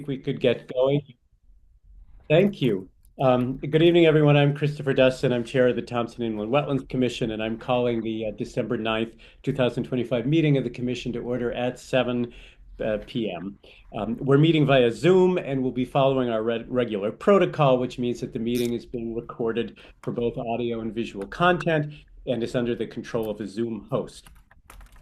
We could get going. Thank you. Good evening, everyone. I'm Christopher Dustin. I'm chair of the Thompson Inland Wetlands Commission, and I'm calling the December 9th, 2025 meeting of the commission to order at 7 p.m. We're meeting via Zoom, and we'll be following our regular protocol, which means that the meeting is being recorded for both audio and visual content and is under the control of the Zoom host.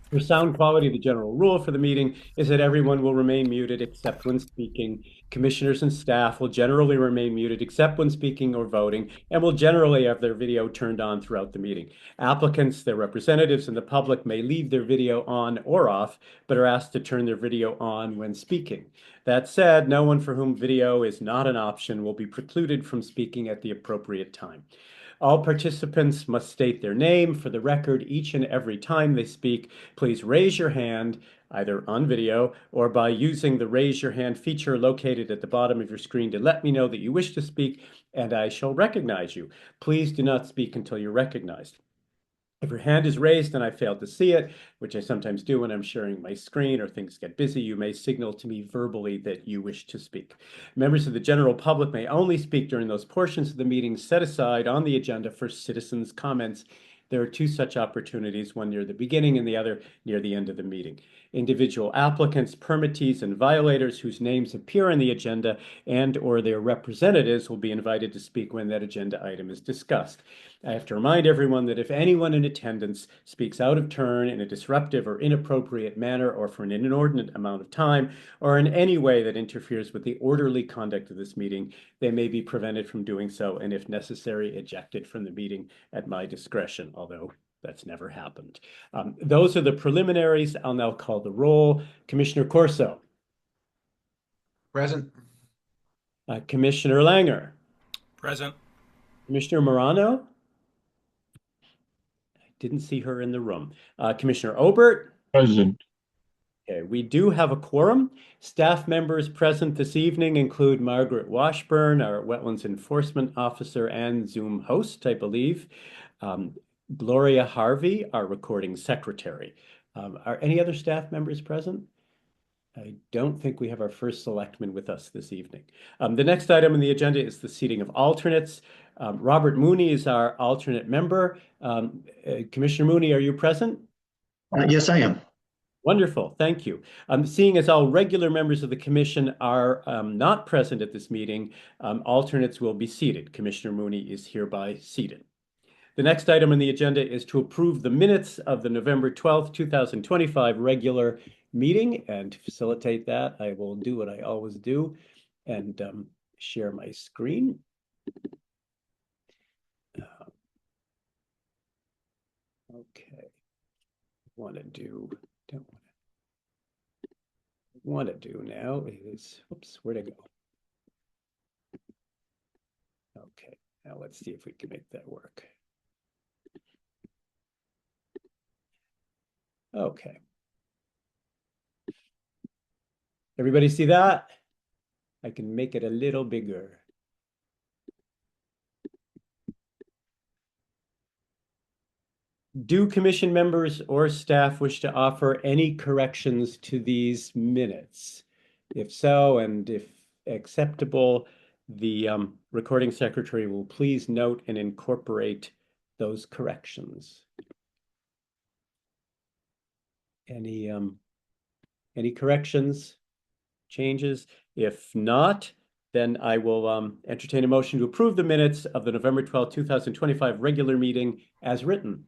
For sound quality, the general rule for the meeting is that everyone will remain muted except when speaking. Commissioners and staff will generally remain muted except when speaking or voting, and will generally have their video turned on throughout the meeting. Applicants, their representatives, and the public may leave their video on or off, but are asked to turn their video on when speaking. That said, no one for whom video is not an option will be precluded from speaking at the appropriate time. All participants must state their name for the record each and every time they speak. Please raise your hand either on video or by using the raise your hand feature located at the bottom of your screen to let me know that you wish to speak, and I shall recognize you. Please do not speak until you're recognized. If your hand is raised and I fail to see it, which I sometimes do when I'm sharing my screen or things get busy, you may signal to me verbally that you wish to speak. Members of the general public may only speak during those portions of the meeting set aside on the agenda for citizens' comments. There are two such opportunities, one near the beginning and the other near the end of the meeting. Individual applicants, permittees, and violators whose names appear on the agenda and/or their representatives will be invited to speak when that agenda item is discussed. I have to remind everyone that if anyone in attendance speaks out of turn in a disruptive or inappropriate manner or for an inordinate amount of time or in any way that interferes with the orderly conduct of this meeting, they may be prevented from doing so and, if necessary, ejected from the meeting at my discretion, although that's never happened. Those are the preliminaries. I'll now call the roll. Commissioner Corso. Present. Commissioner Langer. Present. Commissioner Morano. Didn't see her in the room. Commissioner Obert. Present. Okay, we do have a quorum. Staff members present this evening include Margaret Washburn, our Wetlands Enforcement Officer and Zoom host, I believe. Gloria Harvey, our recording secretary. Are any other staff members present? I don't think we have our first selectman with us this evening. The next item on the agenda is the seating of alternates. Robert Mooney is our alternate member. Commissioner Mooney, are you present? Yes, I am. Wonderful, thank you. Seeing as all regular members of the commission are not present at this meeting, alternates will be seated. Commissioner Mooney is hereby seated. The next item on the agenda is to approve the minutes of the November 12th, 2025 regular meeting. And to facilitate that, I will do what I always do and share my screen. Okay. Don't want to do now is, oops, where'd it go? Okay, now let's see if we can make that work. Okay. Everybody see that? I can make it a little bigger. Do commission members or staff wish to offer any corrections to these minutes? If so, and if acceptable, the recording secretary will please note and incorporate those corrections. Any corrections, changes? If not, then I will entertain a motion to approve the minutes of the November 12th, 2025 regular meeting as written.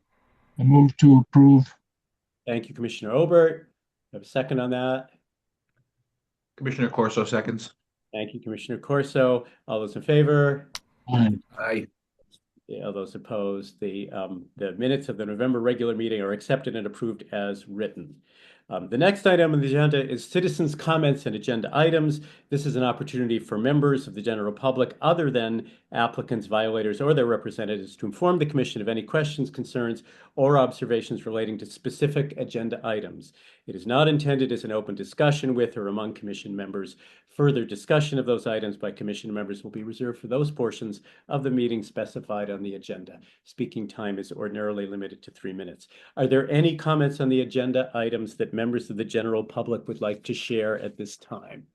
I move to approve. Thank you, Commissioner Obert. I have a second on that. Commissioner Corso seconds. Thank you, Commissioner Corso. All those in favor? Aye. Aye. All those opposed. The minutes of the November regular meeting are accepted and approved as written. The next item on the agenda is citizens' comments and agenda items. This is an opportunity for members of the general public other than applicants, violators, or their representatives to inform the commission of any questions, concerns, or observations relating to specific agenda items. It is not intended as an open discussion with or among commission members. Further discussion of those items by commission members will be reserved for those portions of the meeting specified on the agenda. Speaking time is ordinarily limited to 3 minutes. Are there any comments on the agenda items that members of the general public would like to share at this time?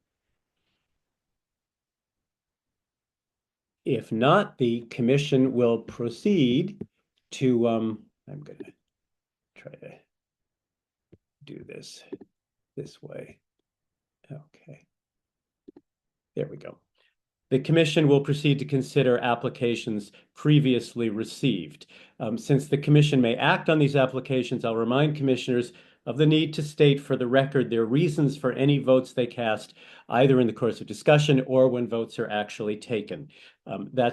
If not, the commission will proceed to, I'm going to try to do this way. Okay. There we go. The commission will proceed to consider applications previously received. Since the commission may act on these applications, I'll remind commissioners of the need to state for the record their reasons for any votes they cast, either in the course of discussion or when votes are actually taken.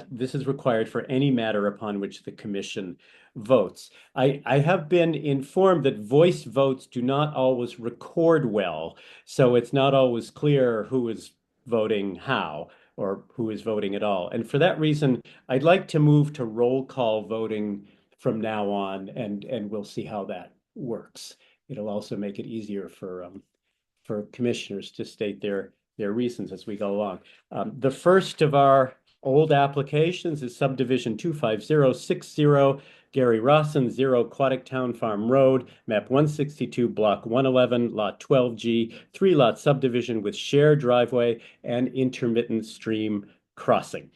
This is required for any matter upon which the commission votes. I have been informed that voice votes do not always record well, so it's not always clear who is voting how or who is voting at all. And for that reason, I'd like to move to roll call voting from now on, and we'll see how that works. It'll also make it easier for commissioners to state their reasons as we go along. The first of our old applications is subdivision 25060, Gary Rawson, 0 Aquatic Town Farm Road, map 162, block 111, lot 12G, 3-lot subdivision with shared driveway and intermittent stream crossing.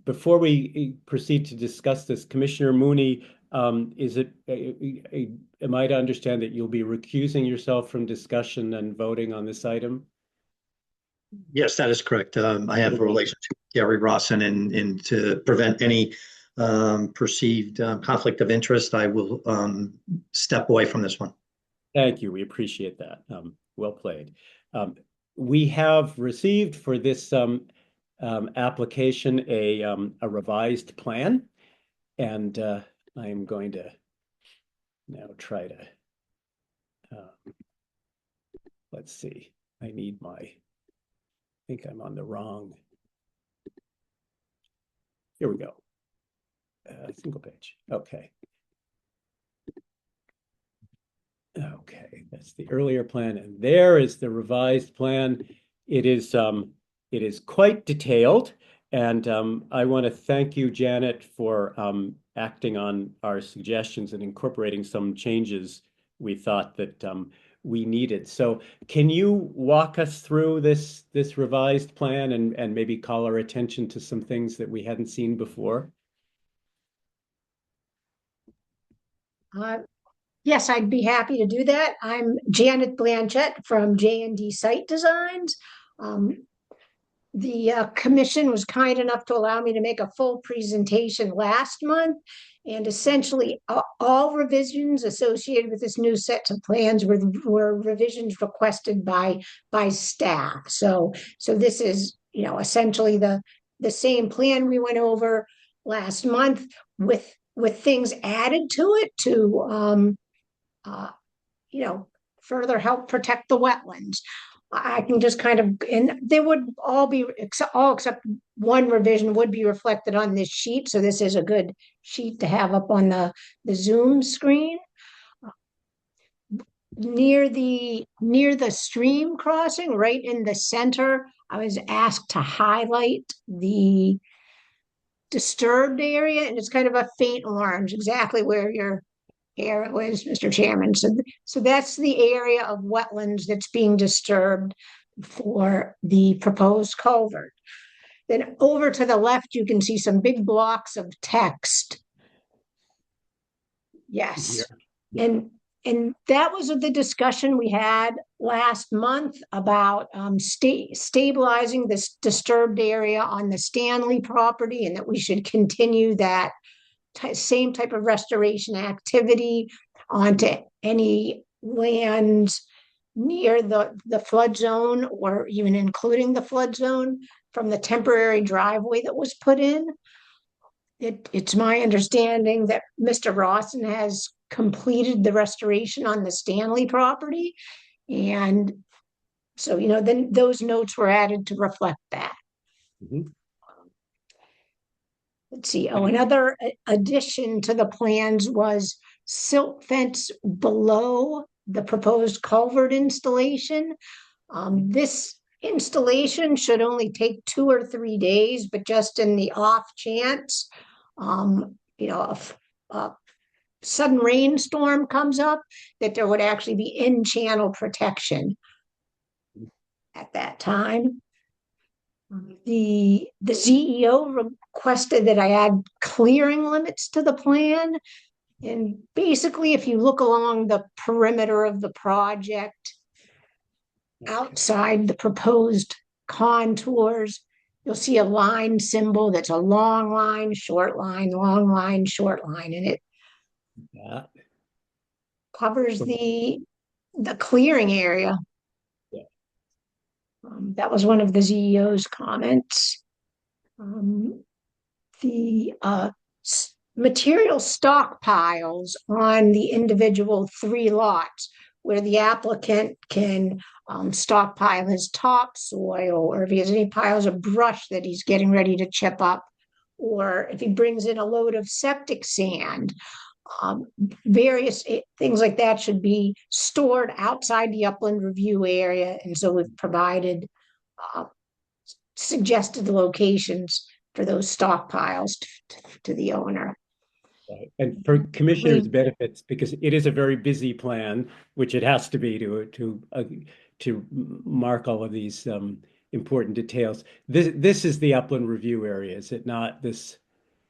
Before we proceed to discuss this, Commissioner Mooney, am I to understand that you'll be recusing yourself from discussion and voting on this item? Yes, that is correct. I have a relationship with Gary Rawson, and to prevent any perceived conflict of interest, I will step away from this one. Thank you. We appreciate that. Well played. We have received for this application a revised plan, and I am going to now try to, let's see, I think I'm on the wrong, here we go. Single page, okay. Okay, that's the earlier plan, and there is the revised plan. It is quite detailed, and I want to thank you, Janet, for acting on our suggestions and incorporating some changes we thought that we needed. So can you walk us through this revised plan and maybe call our attention to some things that we hadn't seen before? Yes, I'd be happy to do that. I'm Janet Blanchett from J&D Site Designs. The commission was kind enough to allow me to make a full presentation last month, and essentially all revisions associated with this new set of plans were revisions requested by staff. So this is, essentially the same plan we went over last month with things added to it to further help protect the wetlands. I can just and they would all except one revision would be reflected on this sheet. So this is a good sheet to have up on the Zoom screen. Near the stream crossing, right in the center, I was asked to highlight the disturbed area, and it's kind of a faint orange, exactly where your here it was, Mr. Chairman. So that's the area of wetlands that's being disturbed for the proposed culvert. Then over to the left, you can see some big blocks of text. Yes. Yeah. And that was the discussion we had last month about stabilizing this disturbed area on the Stanley property, and that we should continue that same type of restoration activity onto any lands near the flood zone, or even including the flood zone, from the temporary driveway that was put in. It's my understanding that Mr. Rawson has completed the restoration on the Stanley property, and so then those notes were added to reflect that. Mm-hmm. Let's see. Oh, another addition to the plans was silt fence below the proposed culvert installation. This installation should only take 2 or 3 days, but just in the off chance, if a sudden rainstorm comes up, that there would actually be in-channel protection at that time. The CEO requested that I add clearing limits to the plan. And basically, if you look along the perimeter of the project, outside the proposed contours, you'll see a line symbol that's a long line, short line, long line, short line, and it Yeah. covers the clearing area. Yeah. That was one of the CEO's comments. The material stockpiles on the individual 3 lots where the applicant can stockpile his topsoil, or if he has any piles of brush that he's getting ready to chip up, or if he brings in a load of septic sand. Various things like that should be stored outside the upland review area. And so we've provided uh, suggested locations for those stockpiles to the owner. Right. And for commissioners' benefits, because it is a very busy plan, which it has to be to mark all of these important details. This is the upland review area, is it not? This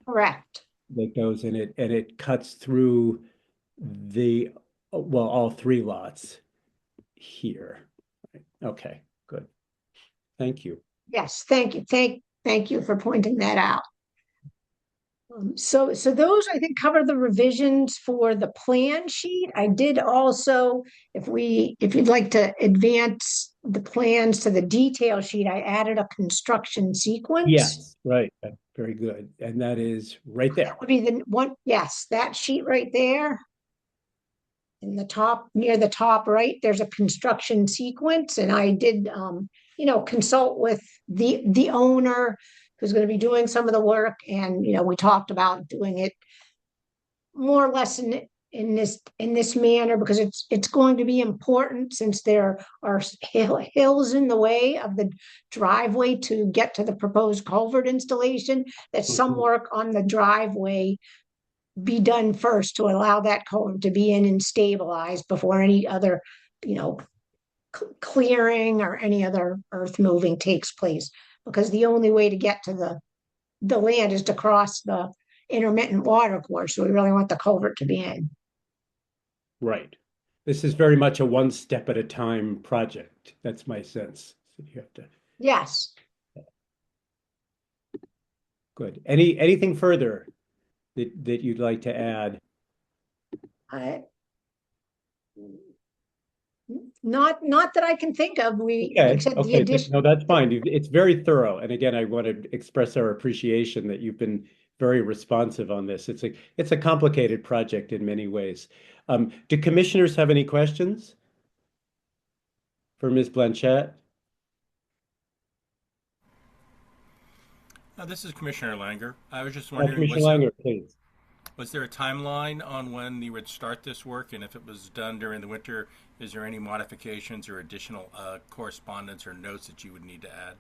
Correct. that goes in it, and it cuts through the well, all 3 lots here. Okay, good. Thank you. Yes, thank you. Thank you for pointing that out. So those I think cover the revisions for the plan sheet. I did also, if you'd like to advance the plans to the detail sheet, I added a construction sequence. Yes, right. Very good. And that is right there. That would be the one, yes, that sheet right there. In the top, near the top right, there's a construction sequence, and I did consult with the owner who's going to be doing some of the work, and we talked about doing it more or less in this manner, because it's going to be important, since there are hills in the way of the driveway to get to the proposed culvert installation, that some work on the driveway be done first to allow that culvert to be in and stabilized before any other, clearing or any other earth moving takes place. Because the only way to get to the land is to cross the intermittent water course. So we really want the culvert to be in. Right. This is very much a one step at a time project. That's my sense. So you have to. Yes. Good. Anything further that you'd like to add? I, not that I can think of. We, like I said, the Okay. addition. No, that's fine. It's very thorough. And again, I want to express our appreciation that you've been very responsive on this. It's a complicated project in many ways. Do commissioners have any questions for Ms. Blanchette? This is Commissioner Langer. I was just wondering, Commissioner Langer, please. was there a timeline on when you would start this work? And if it was done during the winter, is there any modifications or additional correspondence or notes that you would need to add?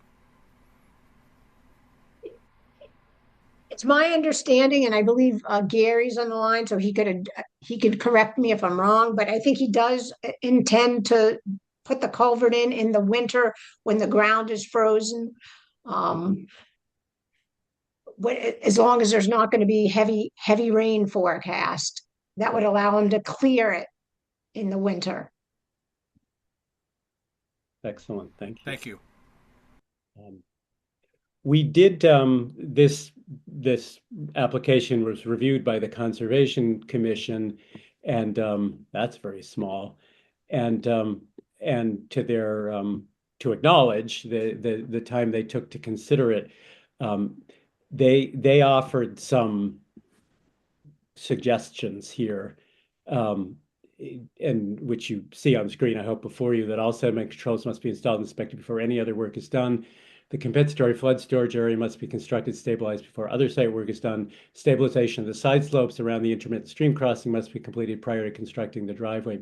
It's my understanding, and I believe Gary's on the line, so he could correct me if I'm wrong, but I think he does intend to put the culvert in the winter when the ground is frozen. As long as there's not going to be heavy rain forecast, that would allow him to clear it in the winter. Excellent. Thank you. Thank you. We did this application was reviewed by the Conservation Commission, and that's very small. And to their to acknowledge the time they took to consider it, they offered some suggestions here, and which you see on the screen, I hope, before you, that all sediment controls must be installed and inspected before any other work is done. The compensatory flood storage area must be constructed, stabilized before other site work is done. Stabilization of the side slopes around the intermittent stream crossing must be completed prior to constructing the driveway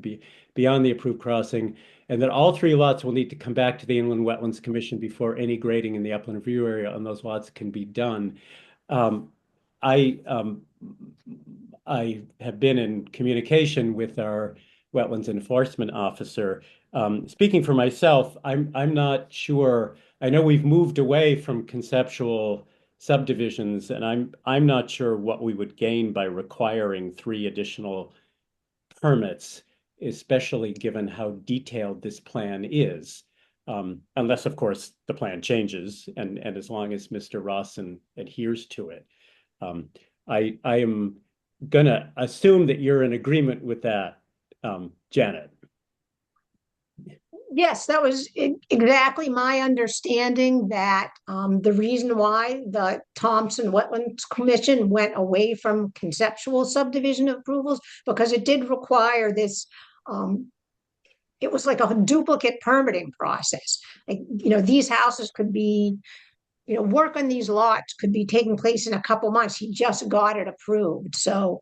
beyond the approved crossing. And that all 3 lots will need to come back to the Inland Wetlands Commission before any grading in the upland review area on those lots can be done. I have been in communication with our wetlands enforcement officer. Speaking for myself, I'm not sure. I know we've moved away from conceptual subdivisions, and I'm not sure what we would gain by requiring 3 additional permits, especially given how detailed this plan is. Unless, of course, the plan changes, and as long as Mr. Rawson adheres to it. Um, I am gonna assume that you're in agreement with that, Janet. Yes, that was exactly my understanding that the reason why the Thompson Wetlands Commission went away from conceptual subdivision approvals, because it did require this, it was like a duplicate permitting process. Like, these houses could be, work on these lots could be taking place in a couple months. He just got it approved. So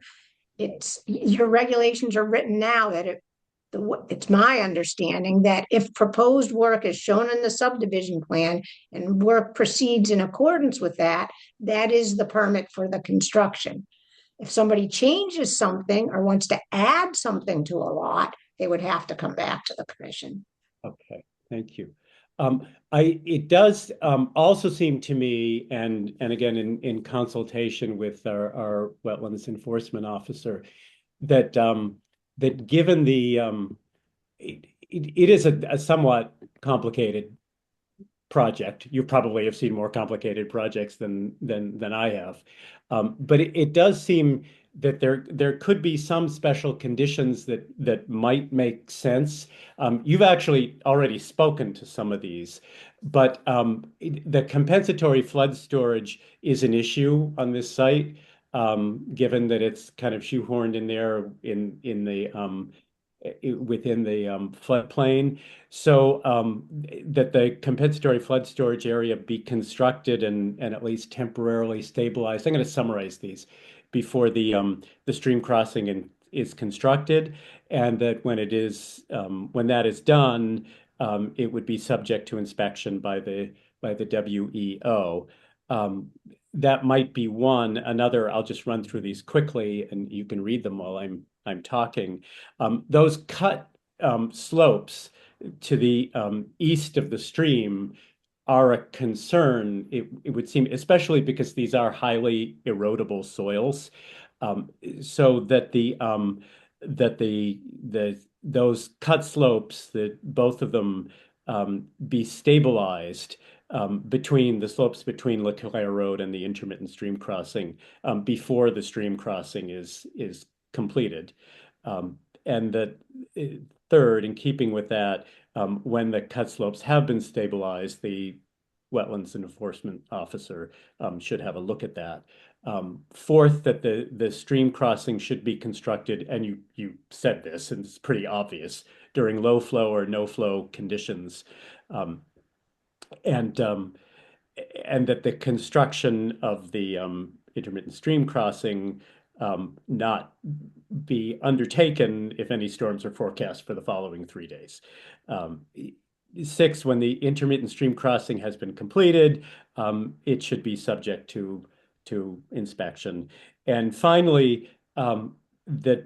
your regulations are written now that it's my understanding that if proposed work is shown in the subdivision plan and work proceeds in accordance with that, that is the permit for the construction. If somebody changes something or wants to add something to a lot, they would have to come back to the commission. Okay, thank you. It does also seem to me, and again in consultation with our wetlands enforcement officer, that that given the it is a somewhat complicated project. You probably have seen more complicated projects than I have. But it does seem that there could be some special conditions that might make sense. You've actually already spoken to some of these, but the compensatory flood storage is an issue on this site, given that it's kind of shoehorned in there in the within the floodplain. So that the compensatory flood storage area be constructed and at least temporarily stabilized. I'm going to summarize these before the stream crossing is constructed, and that when that is done, it would be subject to inspection by the WEO. That might be one. Another, I'll just run through these quickly, and you can read them while I'm talking. Those cut slopes to the east of the stream are a concern, it would seem, especially because these are highly erodible soils. So that those cut slopes, that both of them be stabilized between the slopes between LeClaire Road and the intermittent stream crossing before the stream crossing is completed. And that third, in keeping with that, when the cut slopes have been stabilized, the wetlands enforcement officer should have a look at that. Fourth, that the stream crossing should be constructed, and you said this, and it's pretty obvious, during low flow or no flow conditions. And that the construction of the intermittent stream crossing not be undertaken if any storms are forecast for the following 3 days. Six, when the intermittent stream crossing has been completed, it should be subject to inspection. And finally, that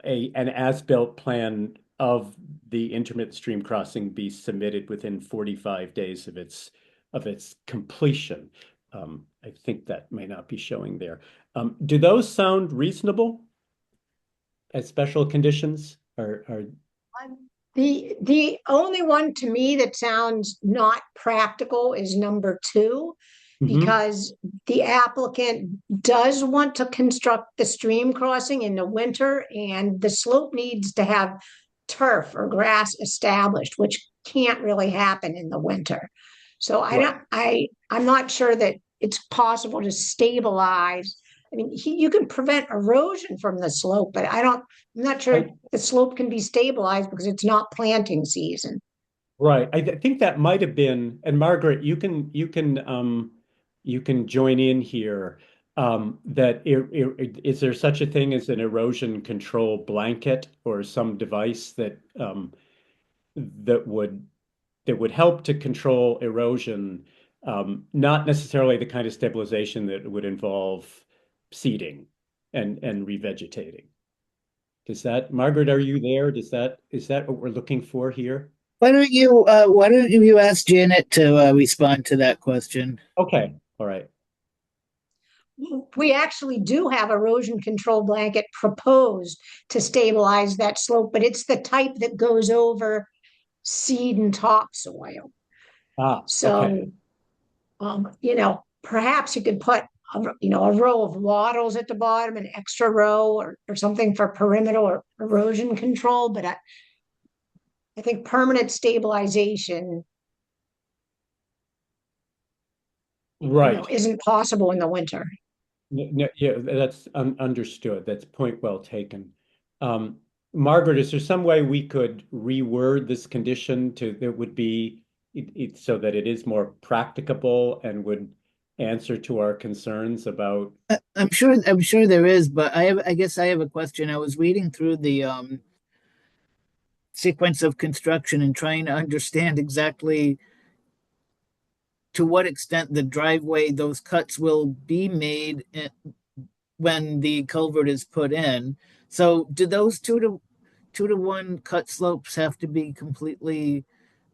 an as-built plan of the intermittent stream crossing be submitted within 45 days of its completion. I think that may not be showing there. Do those sound reasonable as special conditions? The only one to me that sounds not practical is number 2, because the applicant does want to construct the stream crossing in the winter, and the slope needs to have turf or grass established, which can't really happen in the winter. So I'm not sure that it's possible to stabilize. I mean, you can prevent erosion from the slope, but I'm not sure the slope can be stabilized because it's not planting season. Right. I think that might have been, and Margaret, you can join in here. Is there such a thing as an erosion control blanket or some device that would help to control erosion, not necessarily the kind of stabilization that would involve seeding and revegetating? Margaret, are you there? Is that what we're looking for here? why don't you ask Janet to respond to that question? Okay, all right. We actually do have erosion control blanket proposed to stabilize that slope, but it's the type that goes over seed and topsoil. Ah, okay. So, perhaps you could put a row of wattles at the bottom, an extra row or something for perimeter or erosion control. But I think permanent stabilization, Right. isn't possible in the winter. Yeah, that's understood. That's point well taken. Um, Margaret, is there some way we could reword this condition to that would be so that it is more practicable and would answer to our concerns about? I'm sure there is, but I guess I have a question. I was reading through the sequence of construction and trying to understand exactly to what extent the driveway, those cuts will be made when the culvert is put in. So do those two to one cut slopes have to be completely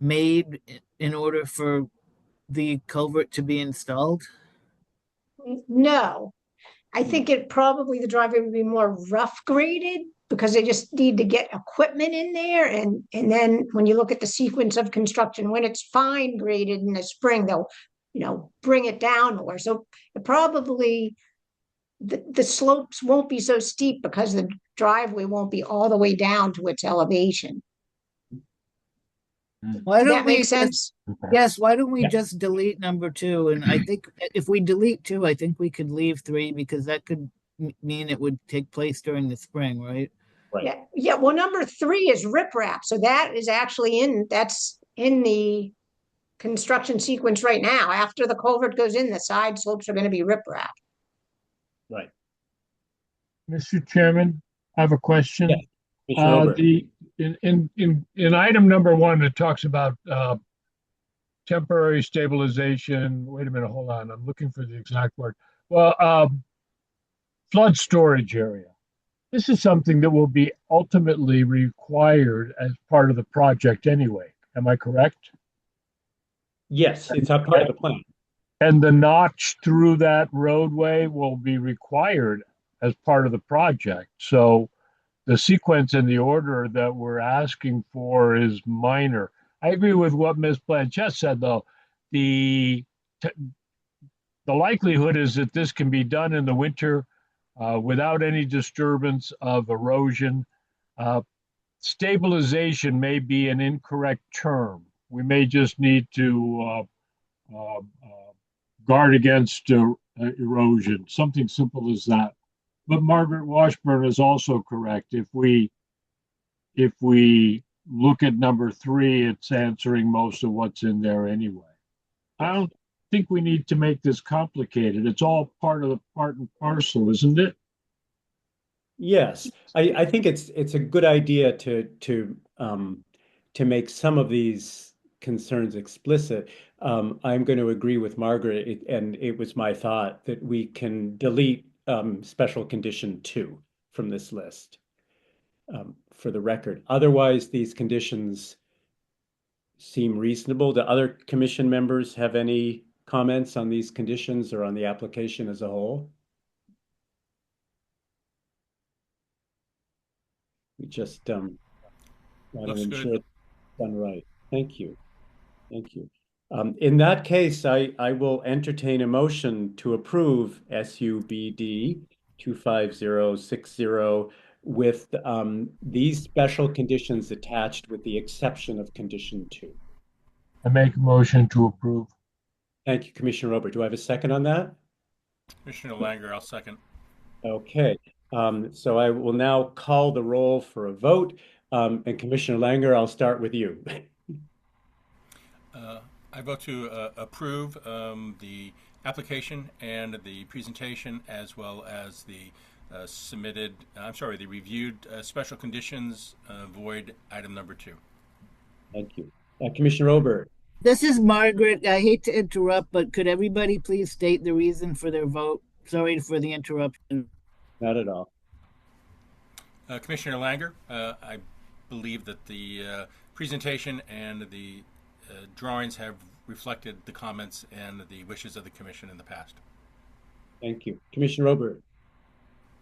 made in order for the culvert to be installed? No, I Hmm. think it probably the driveway would be more rough graded because they just need to get equipment in there. And then when you look at the sequence of construction, when it's fine graded in the spring, they'll, bring it down more. So it probably the slopes won't be so steep because the driveway won't be all the way down to its elevation. Why Does don't that make we just, sense? yes, why don't we Yeah, just delete number two? And I think if we delete two, I think we could leave three because that could mean it would take place during the spring, right? right. Yeah, yeah. Well, number three is riprap. So that's in the construction sequence right now. After the culvert goes in, the side slopes are going to be riprap. Right. Mr. Chairman, I have a Yes, question. Commissioner Ober. The in item number one, it talks about temporary stabilization. Wait a minute, hold on. I'm looking for the exact word. Well, flood storage area. This is something that will be ultimately required as part of the project anyway. Am I correct? Yes, it's a part of the plan. And the notch through that roadway will be required as part of the project. So the sequence and the order that we're asking for is minor. I agree with what Ms. Blanchett said, though. The the likelihood is that this can be done in the winter without any disturbance of erosion. Uh, Stabilization may be an incorrect term. We may just need to guard against erosion, something simple as that. But Margaret Washburn is also correct. If we look at number three, it's answering most of what's in there anyway. I don't think we need to make this complicated. It's all part of the part and parcel, isn't it? Yes, I think it's a good idea to make some of these concerns explicit. I'm going to agree with Margaret, and it was my thought that we can delete special condition two from this list for the record. Otherwise, these conditions seem reasonable. Do other commission members have any comments on these conditions or on the application as a whole? We just want to Looks good. ensure it's done right. Thank you. Thank you. In that case, I will entertain a motion to approve SUBD 25060 with these special conditions attached with the exception of condition two. I make a motion to approve. Thank you, Commissioner Robert. Do I have a second on that? Commissioner Langer, I'll second. Okay. So I will now call the roll for a vote. And Commissioner Langer, I'll start with you. I vote to approve the application and the presentation as well as the the reviewed special conditions, void item number two. Thank you. Commissioner Robert. This is Margaret. I hate to interrupt, but could everybody please state the reason for their vote? Sorry for the interruption. Not at all. Commissioner Langer, I believe that the presentation and the drawings have reflected the comments and the wishes of the commission in the past. Thank you. Commissioner Robert.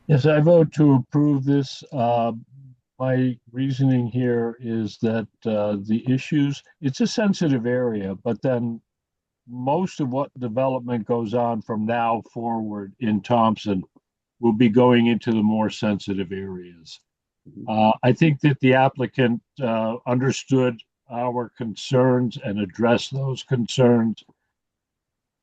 Yes, I vote to approve this. My reasoning here is that the issues, it's a sensitive area, but then most of what development goes on from now forward in Thompson will be going into the more sensitive areas. I think that the applicant understood our concerns and addressed those concerns.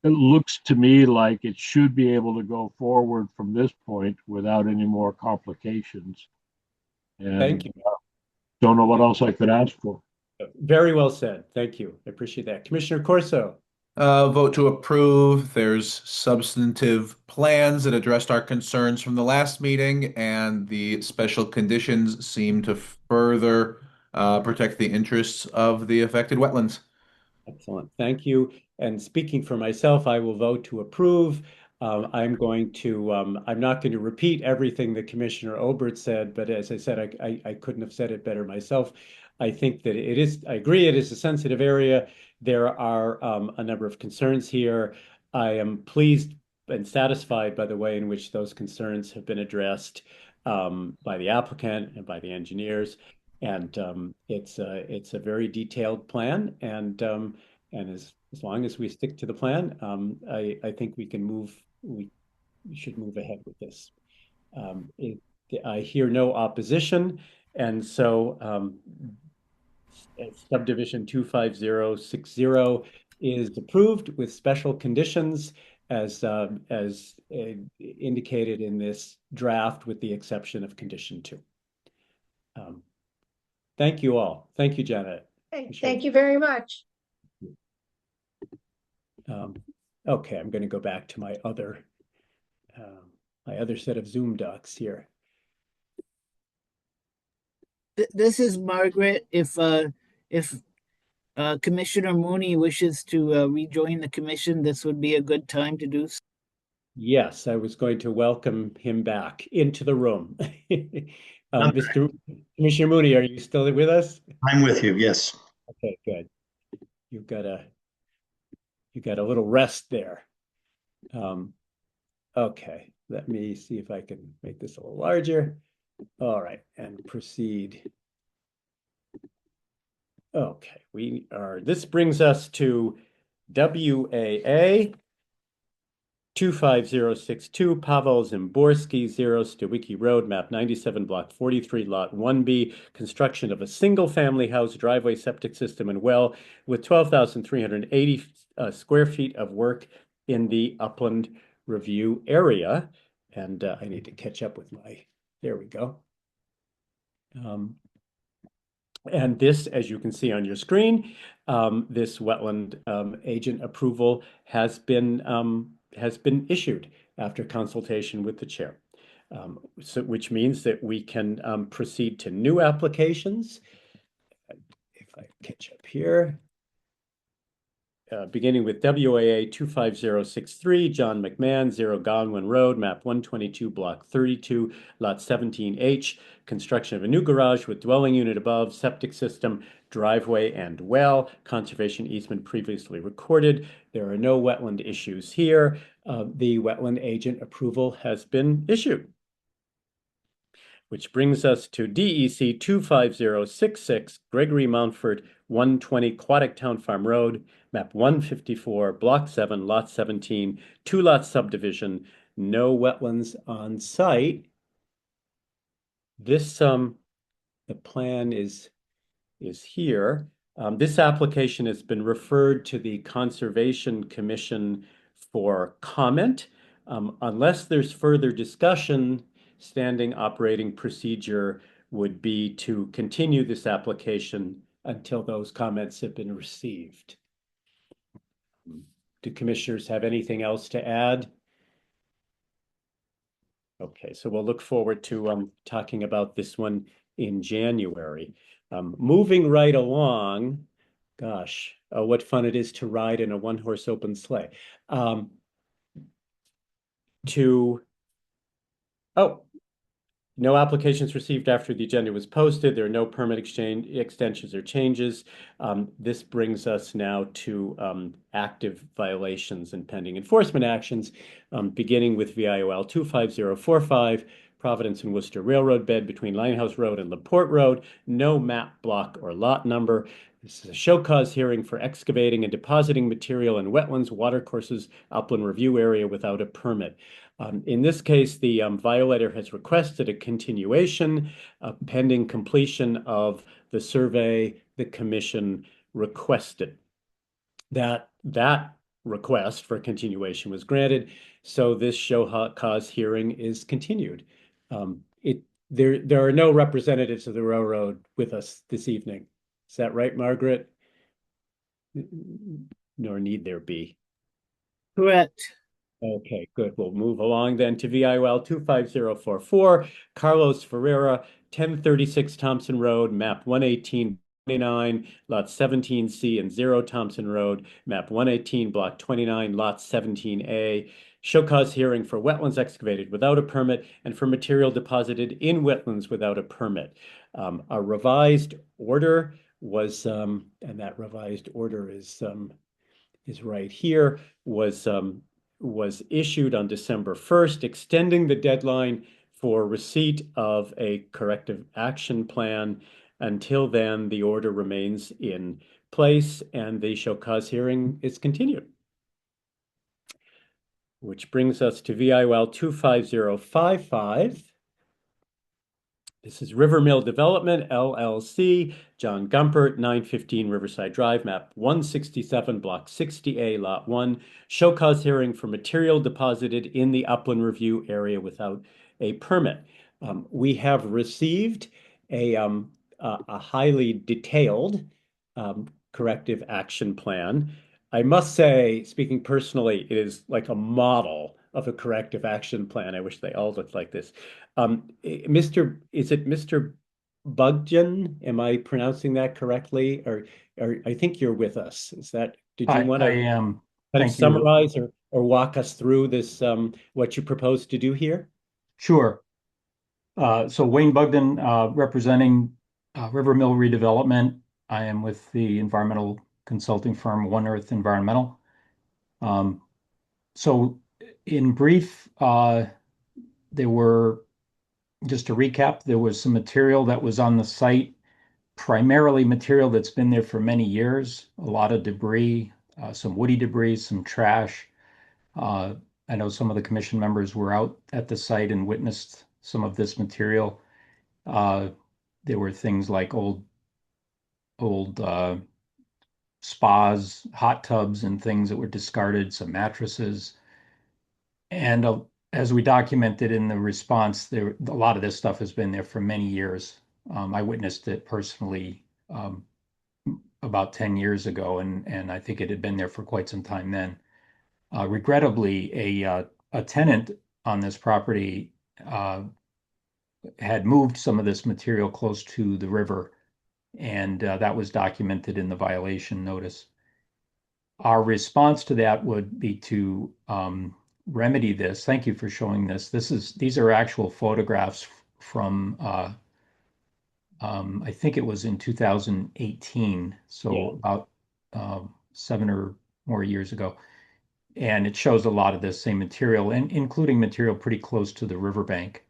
It looks to me like it should be able to go forward from this point without any more complications. Thank And you. don't know what else I could ask for. Very well said. Thank you. I appreciate that. Commissioner Corso. Vote to approve. There's substantive plans that addressed our concerns from the last meeting, and the special conditions seem to further protect the interests of the affected wetlands. Excellent. Thank you. And speaking for myself, I will vote to approve. I'm not going to repeat everything that Commissioner Obert said, but as I said, I couldn't have said it better myself. I think that I agree it is a sensitive area. There are a number of concerns here. I am pleased and satisfied by the way in which those concerns have been addressed by the applicant and by the engineers. And it's a very detailed plan, and as long as we stick to the plan, I think we should move ahead with this. I hear no opposition, and so subdivision 25060 is approved with special conditions as indicated in this draft, with the exception of condition 2. Thank you all. Thank you, Janet. Thank you very much. Okay, I'm going to go back to my other set of Zoom docs here. This is Margaret. If Commissioner Mooney wishes to rejoin the commission, this would be a good time to do so. Yes, I was going to welcome him back into the room. Mr. Commissioner Mooney, are you still with us? I'm with you, yes. Okay, good. You got a little rest there. Okay, let me see if I can make this a little larger. All right, and proceed. Okay, this brings us to WAA 25062, Pavel Zimborski, 0 Stawicki Road, map 97, block 43, lot 1B, construction of a single-family house, driveway, septic system, and well, with 12,380 square feet of work in the Upland Review area. And I need to catch up with there we go. And this, as you can see on your screen, this wetland agent approval has been issued after consultation with the chair, which means that we can proceed to new applications. If I catch up here. Beginning with WAA 25063, John McMahon, 0 Godwin Road, map 122, block 32, lot 17H, construction of a new garage with dwelling unit above, septic system, driveway, and well, conservation easement previously recorded. There are no wetland issues here. The wetland agent approval has been issued. Which brings us to DEC 25066, Gregory Mountford, 120 Quadic Town Farm Road, map 154, block 7, lot 17, 2-lot subdivision, no wetlands on site. This, the plan is here. This application has been referred to the Conservation Commission for comment. Unless there's further discussion, standing operating procedure would be to continue this application until those comments have been received. Do commissioners have anything else to add? Okay, so we'll look forward to talking about this one in January. Moving right along, gosh, what fun it is to ride in a one-horse open sleigh. No applications received after the agenda was posted. There are no permit extensions or changes. This brings us now to active violations and pending enforcement actions, beginning with VIOL 25045, Providence and Worcester Railroad bed between Limehouse Road and LaPorte Road. No map, block, or lot number. This is a show cause hearing for excavating and depositing material in wetlands, watercourses, upland review area without a permit. In this case, the violator has requested a continuation pending completion of the survey the commission requested. That request for continuation was granted, so this show cause hearing is continued. There are no representatives of the railroad with us this evening. Is that right, Margaret? Nor need there be. Correct. Okay, good. We'll move along then to VIOL 25044, Carlos Ferreira, 1036 Thompson Road, map 118.29, lot 17C and 0 Thompson Road, map 118, block 29, lot 17A. Show cause hearing for wetlands excavated without a permit and for material deposited in wetlands without a permit. A revised order was, and that revised order is right here, was issued on December 1st, extending the deadline for receipt of a corrective action plan. Until then, the order remains in place and the show cause hearing is continued. Which brings us to VIOL 25055. This is River Mill Development, LLC, John Gumpert, 915 Riverside Drive, map 167, block 60A, lot 1. Show cause hearing for material deposited in the upland review area without a permit. We have received a highly detailed corrective action plan. I must say, speaking personally, it is like a model of a corrective action plan. I wish they all looked like this. Is it Mr. Bugden? Am I pronouncing that correctly? Or I think you're with us. Did you want I to am. kind of Thank you. summarize or walk us through this, what you propose to do here? Sure. So Wayne Bugden, representing River Mill Redevelopment. I am with the environmental consulting firm One Earth Environmental. So in brief, there were, just to recap, there was some material that was on the site, primarily material that's been there for many years, a lot of debris, some woody debris, some trash. I know some of the commission members were out at the site and witnessed some of this material. There were things like old spas, hot tubs, and things that were discarded, some mattresses. And as we documented in the response, a lot of this stuff has been there for many years. I witnessed it personally about 10 years ago, and I think it had been there for quite some time then. Regrettably, a tenant on this property had moved some of this material close to the river, and that was documented in the violation notice. Our response to that would be to remedy this. Thank you for showing this. These are actual photographs from I think it was in 2018, so Yeah. about 7 or more years ago. And it shows a lot of this same material, and including material pretty close to the riverbank.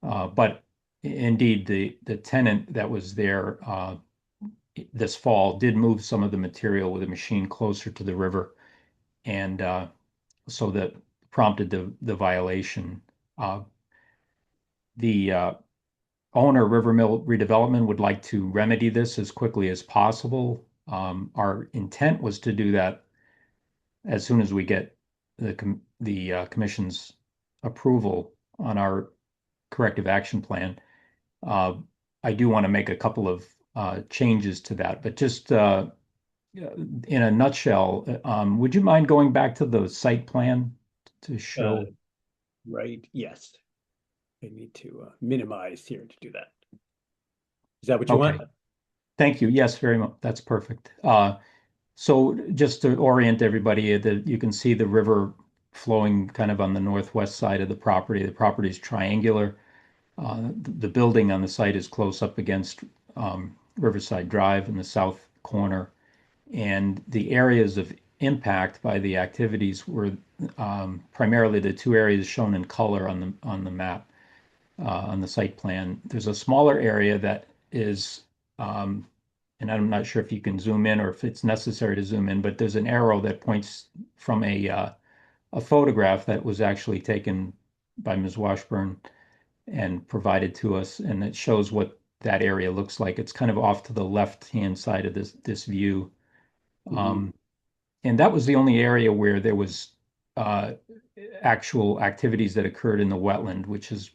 But indeed, the tenant that was there this fall did move some of the material with a machine closer to the river, and so that prompted the violation. The owner, Rivermill Redevelopment, would like to remedy this as quickly as possible. Our intent was to do that as soon as we get the commission's approval on our corrective action plan. I do want to make a couple of changes to that, but just in a nutshell, would you mind going back to the site plan to show? Right, yes. I need to minimize here to do that. Is that what you Okay. want? Thank you. Yes, very much. That's perfect. So just to orient everybody, you can see the river flowing kind of on the northwest side of the property. The property is triangular. The building on the site is close up against Riverside Drive in the south corner, and the areas of impact by the activities were primarily the two areas shown in color on the map on the site plan. There's a smaller area that is, and I'm not sure if you can zoom in or if it's necessary to zoom in, but there's an arrow that points from a photograph that was actually taken by Ms. Washburn and provided to us, and it shows what that area looks like. It's kind of off to the left-hand side of this view. Um, and that was the only area where there was uh, actual activities that occurred in the wetland, which is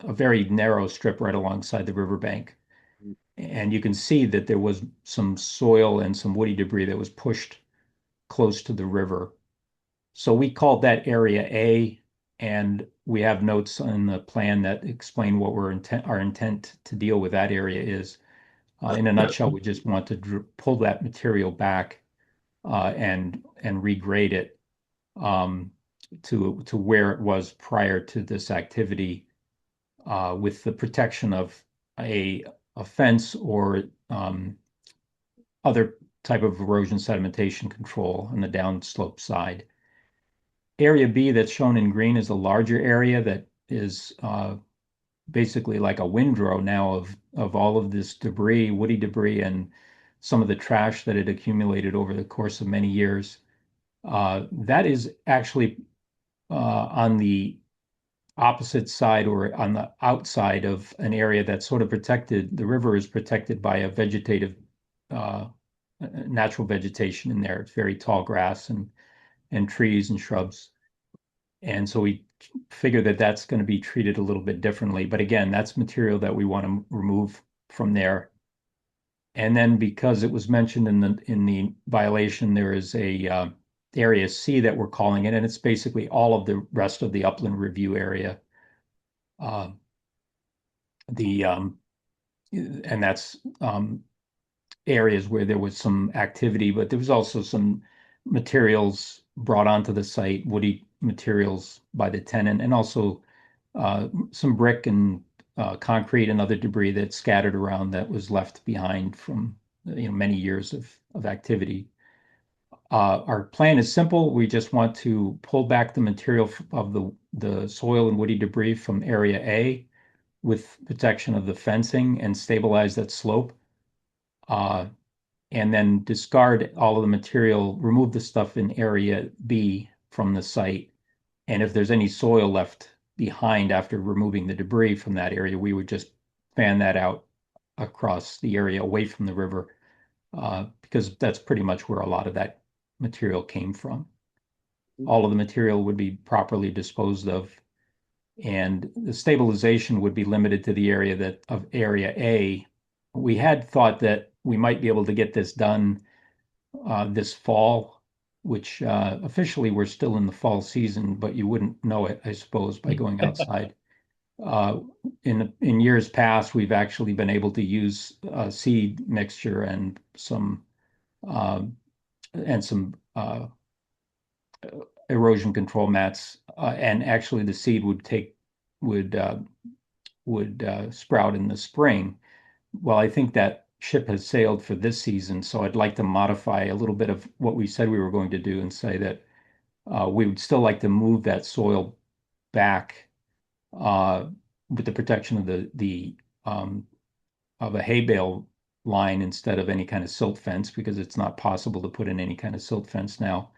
a very narrow strip right alongside the riverbank. And you can see that there was some soil and some woody debris that was pushed close to the river. So we called that area A, and we have notes on the plan that explain what our intent to deal with that area is. In a nutshell, we just want to pull that material back and regrade it to where it was prior to this activity, with the protection of a, a fence or other type of erosion sedimentation control on the downslope side. Area B that's shown in green is a larger area that is basically like a windrow now of all of this debris, woody debris, and some of the trash that had accumulated over the course of many years. That is actually on the opposite side or on the outside of an area that's sort of protected. The river is protected by a vegetative, natural vegetation in there. It's very tall grass and trees and shrubs. And so we figure that that's going to be treated a little bit differently. But again, that's material that we want to remove from there. And then because it was mentioned in the violation, there is a area C that we're calling it, and it's basically all of the rest of the upland review area. Uh, the and that's areas where there was some activity, but there was also some materials brought onto the site, woody materials by the tenant, and also some brick and concrete and other debris that's scattered around that was left behind from many years of activity. Our plan is simple. We just want to pull back the material of the soil and woody debris from area A with protection of the fencing and stabilize that slope. And then discard all of the material, remove the stuff in area B from the site. And if there's any soil left behind after removing the debris from that area, we would just fan that out across the area away from the river, because that's pretty much where a lot of that material came from. All of the material would be properly disposed of, and the stabilization would be limited to the area of area A. We had thought that we might be able to get this done this fall, which officially we're still in the fall season, but you wouldn't know it, I suppose, by going outside. In years past, we've actually been able to use seed mixture and some erosion control mats, and actually the seed would sprout in the spring. Well, I think that ship has sailed for this season, so I'd like to modify a little bit of what we said we were going to do and say that we would still like to move that soil back with the protection of the of a hay bale line instead of any kind of silt fence, because it's not possible to put in any kind of silt fence now.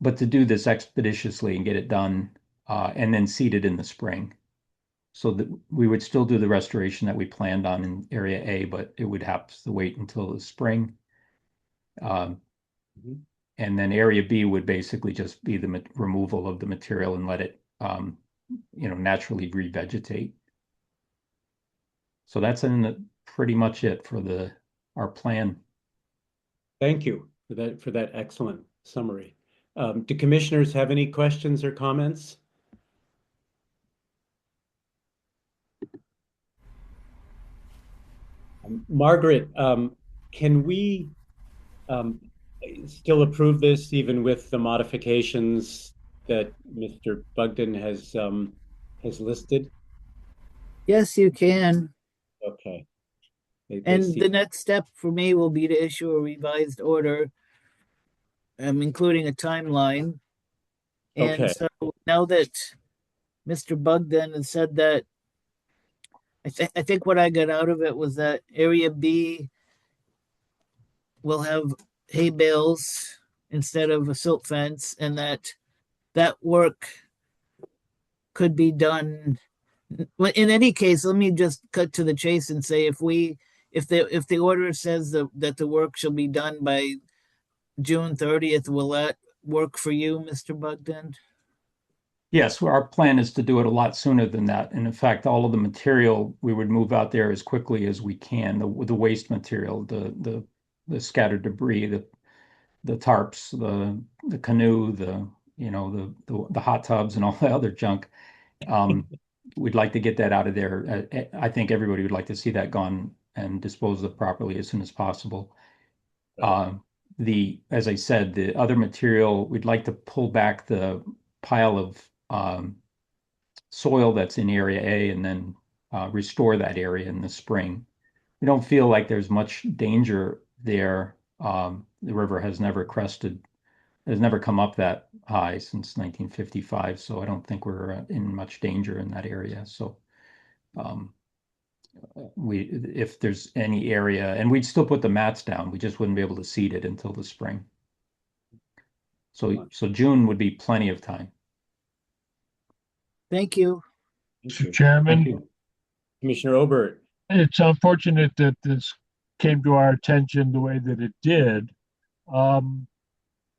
But to do this expeditiously and get it done, and then seed it in the spring, so that we would still do the restoration that we planned on in area A, but it would have to wait until the spring. And then area B would basically just be the removal of the material and let it, naturally revegetate. So that's pretty much it for our plan. Thank you for that excellent summary. Do commissioners have any questions or comments? Margaret, can we still approve this even with the modifications that Mr. Bugden has listed? Yes, you can. Okay. They And see. the next step for me will be to issue a revised order, including a timeline. And Okay. so now that Mr. Bugden has said that, I think what I got out of it was that Area B will have hay bales instead of a silt fence, and that work could be done. Well, in any case, let me just cut to the chase and say if the order says that the work shall be done by June 30th, will that work for you, Mr. Bugden? Yes, our plan is to do it a lot sooner than that. And in fact, all of the material we would move out there as quickly as we can. The waste material, the scattered debris, the tarps, the canoe, the hot tubs, and all the other junk. Um, we'd like to get that out of there. I think everybody would like to see that gone and disposed of properly as soon as possible. Uh, as I said, the other material, we'd like to pull back the pile of soil that's in Area A and then restore that area in the spring. We don't feel like there's much danger there. The river has never come up that high since 1955, so I don't think we're in much danger in that area. So um, if there's any area, and we'd still put the mats down, we just wouldn't be able to seed it until the spring. So June would be plenty of time. Thank you. Thank Mr. you. Thank Chairman, you. Commissioner Obert. it's unfortunate that this came to our attention the way that it did. Um,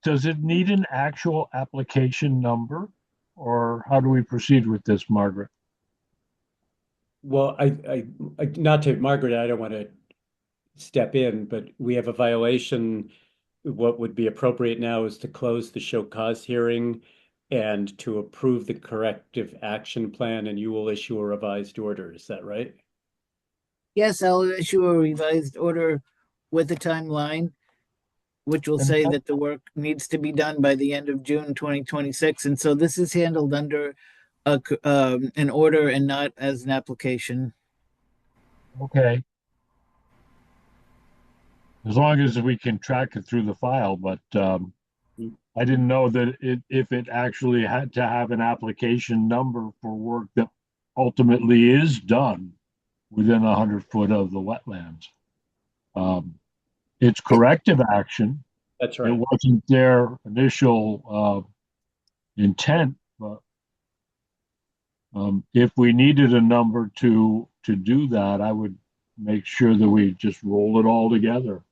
does it need an actual application number, or how do we proceed with this, Margaret? Well, not to Margaret, I don't want to step in, but we have a violation. What would be appropriate now is to close the show cause hearing and to approve the corrective action plan, and you will issue a revised order. Is that right? Yes, I'll issue a revised order with a timeline, which will And say that the work needs to be done by the end of June 2026. And so this is handled under an order and not as an application. okay, as long as we can track it through the file, but I didn't know that if it actually had to have an application number for work that ultimately is done within 100 foot of the wetlands. Um, it's corrective action. That's It right. wasn't their initial intent, but if we needed a number to do that, I would make sure that we just roll it all together.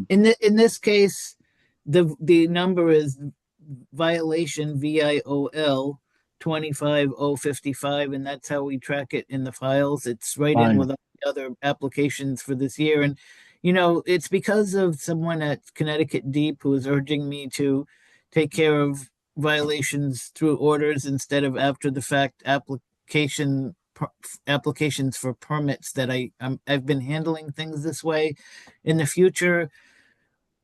In this case, the number is violation VIOL 25055, and that's how we track it in the files. It's right in Fine. with all the other applications for this year. And it's because of someone at Connecticut Deep who is urging me to take care of violations through orders instead of after the fact applications for permits that I've been handling things this way. In the future,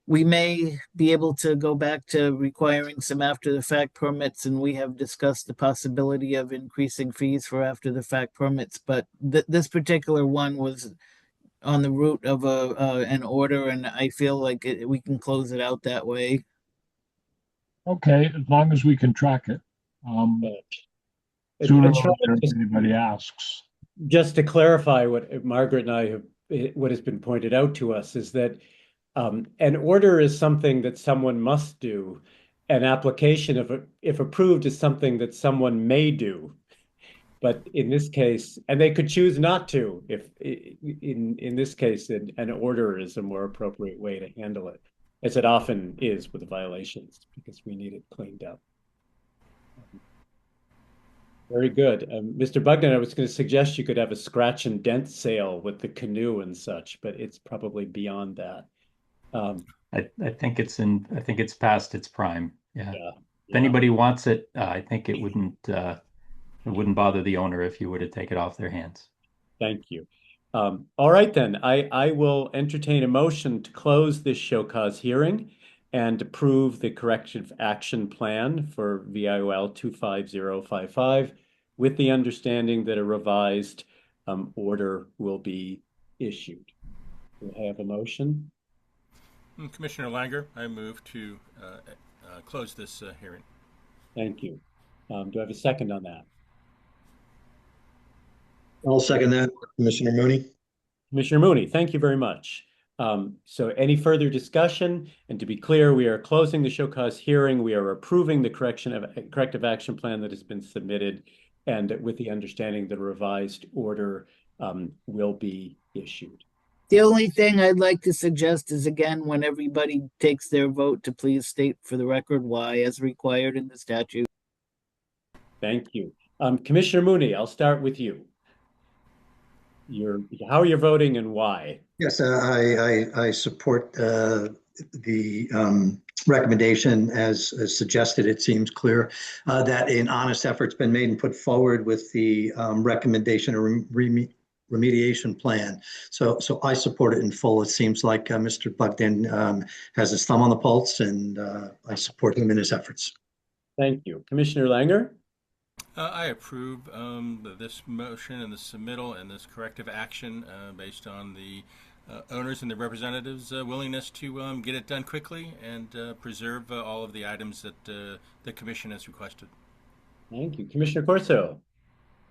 we may be able to go back to requiring some after the fact permits, and we have discussed the possibility of increasing fees for after the fact permits. But this particular one was on the route of an order, and I feel like we can close it out that way. Okay, as long as we can track it. Uh, Sooner and or Charlotte, later, if anybody asks. just to clarify what Margaret and I have, what has been pointed out to us is that an order is something that someone must do. An application, if approved, is something that someone may do. But in this case, and they could choose not to, if in this case, an order is a more appropriate way to handle it, as it often is with violations, because we need it cleaned up. Very good. Mr. Bugden, I was going to suggest you could have a scratch and dent sale with the canoe and such, but it's probably beyond that. I think it's past its prime. Yeah. Yeah, If yeah. anybody wants it, I think it wouldn't bother the owner if you were to take it off their hands. Thank you. All right, then. I will entertain a motion to close this show cause hearing and approve the corrective action plan for VIOL 25055 with the understanding that a revised order will be issued. Do I have a motion? Commissioner Langer, I move to close this hearing. Thank you. Do I have a second on that? I'll second that, Commissioner Mooney. Commissioner Mooney, thank you very much. So any further discussion? And to be clear, we are closing the show cause hearing. We are approving the corrective action plan that has been submitted, and with the understanding that a revised order will be issued. The only thing I'd like to suggest is, again, when everybody takes their vote, to please state for the record why, as required in the statute. Thank you. Commissioner Mooney, I'll start with you. How are you voting and why? Yes, I support the recommendation as suggested. It seems clear that an honest effort's been made and put forward with the recommendation or remediation plan. So I support it in full. It seems like Mr. Bugden has his thumb on the pulse, and I support him in his efforts. Thank you. Commissioner Langer? I approve this motion and the submittal and this corrective action based on the owners and the representatives' willingness to get it done quickly and preserve all of the items that the commission has requested. Thank you. Commissioner Corso?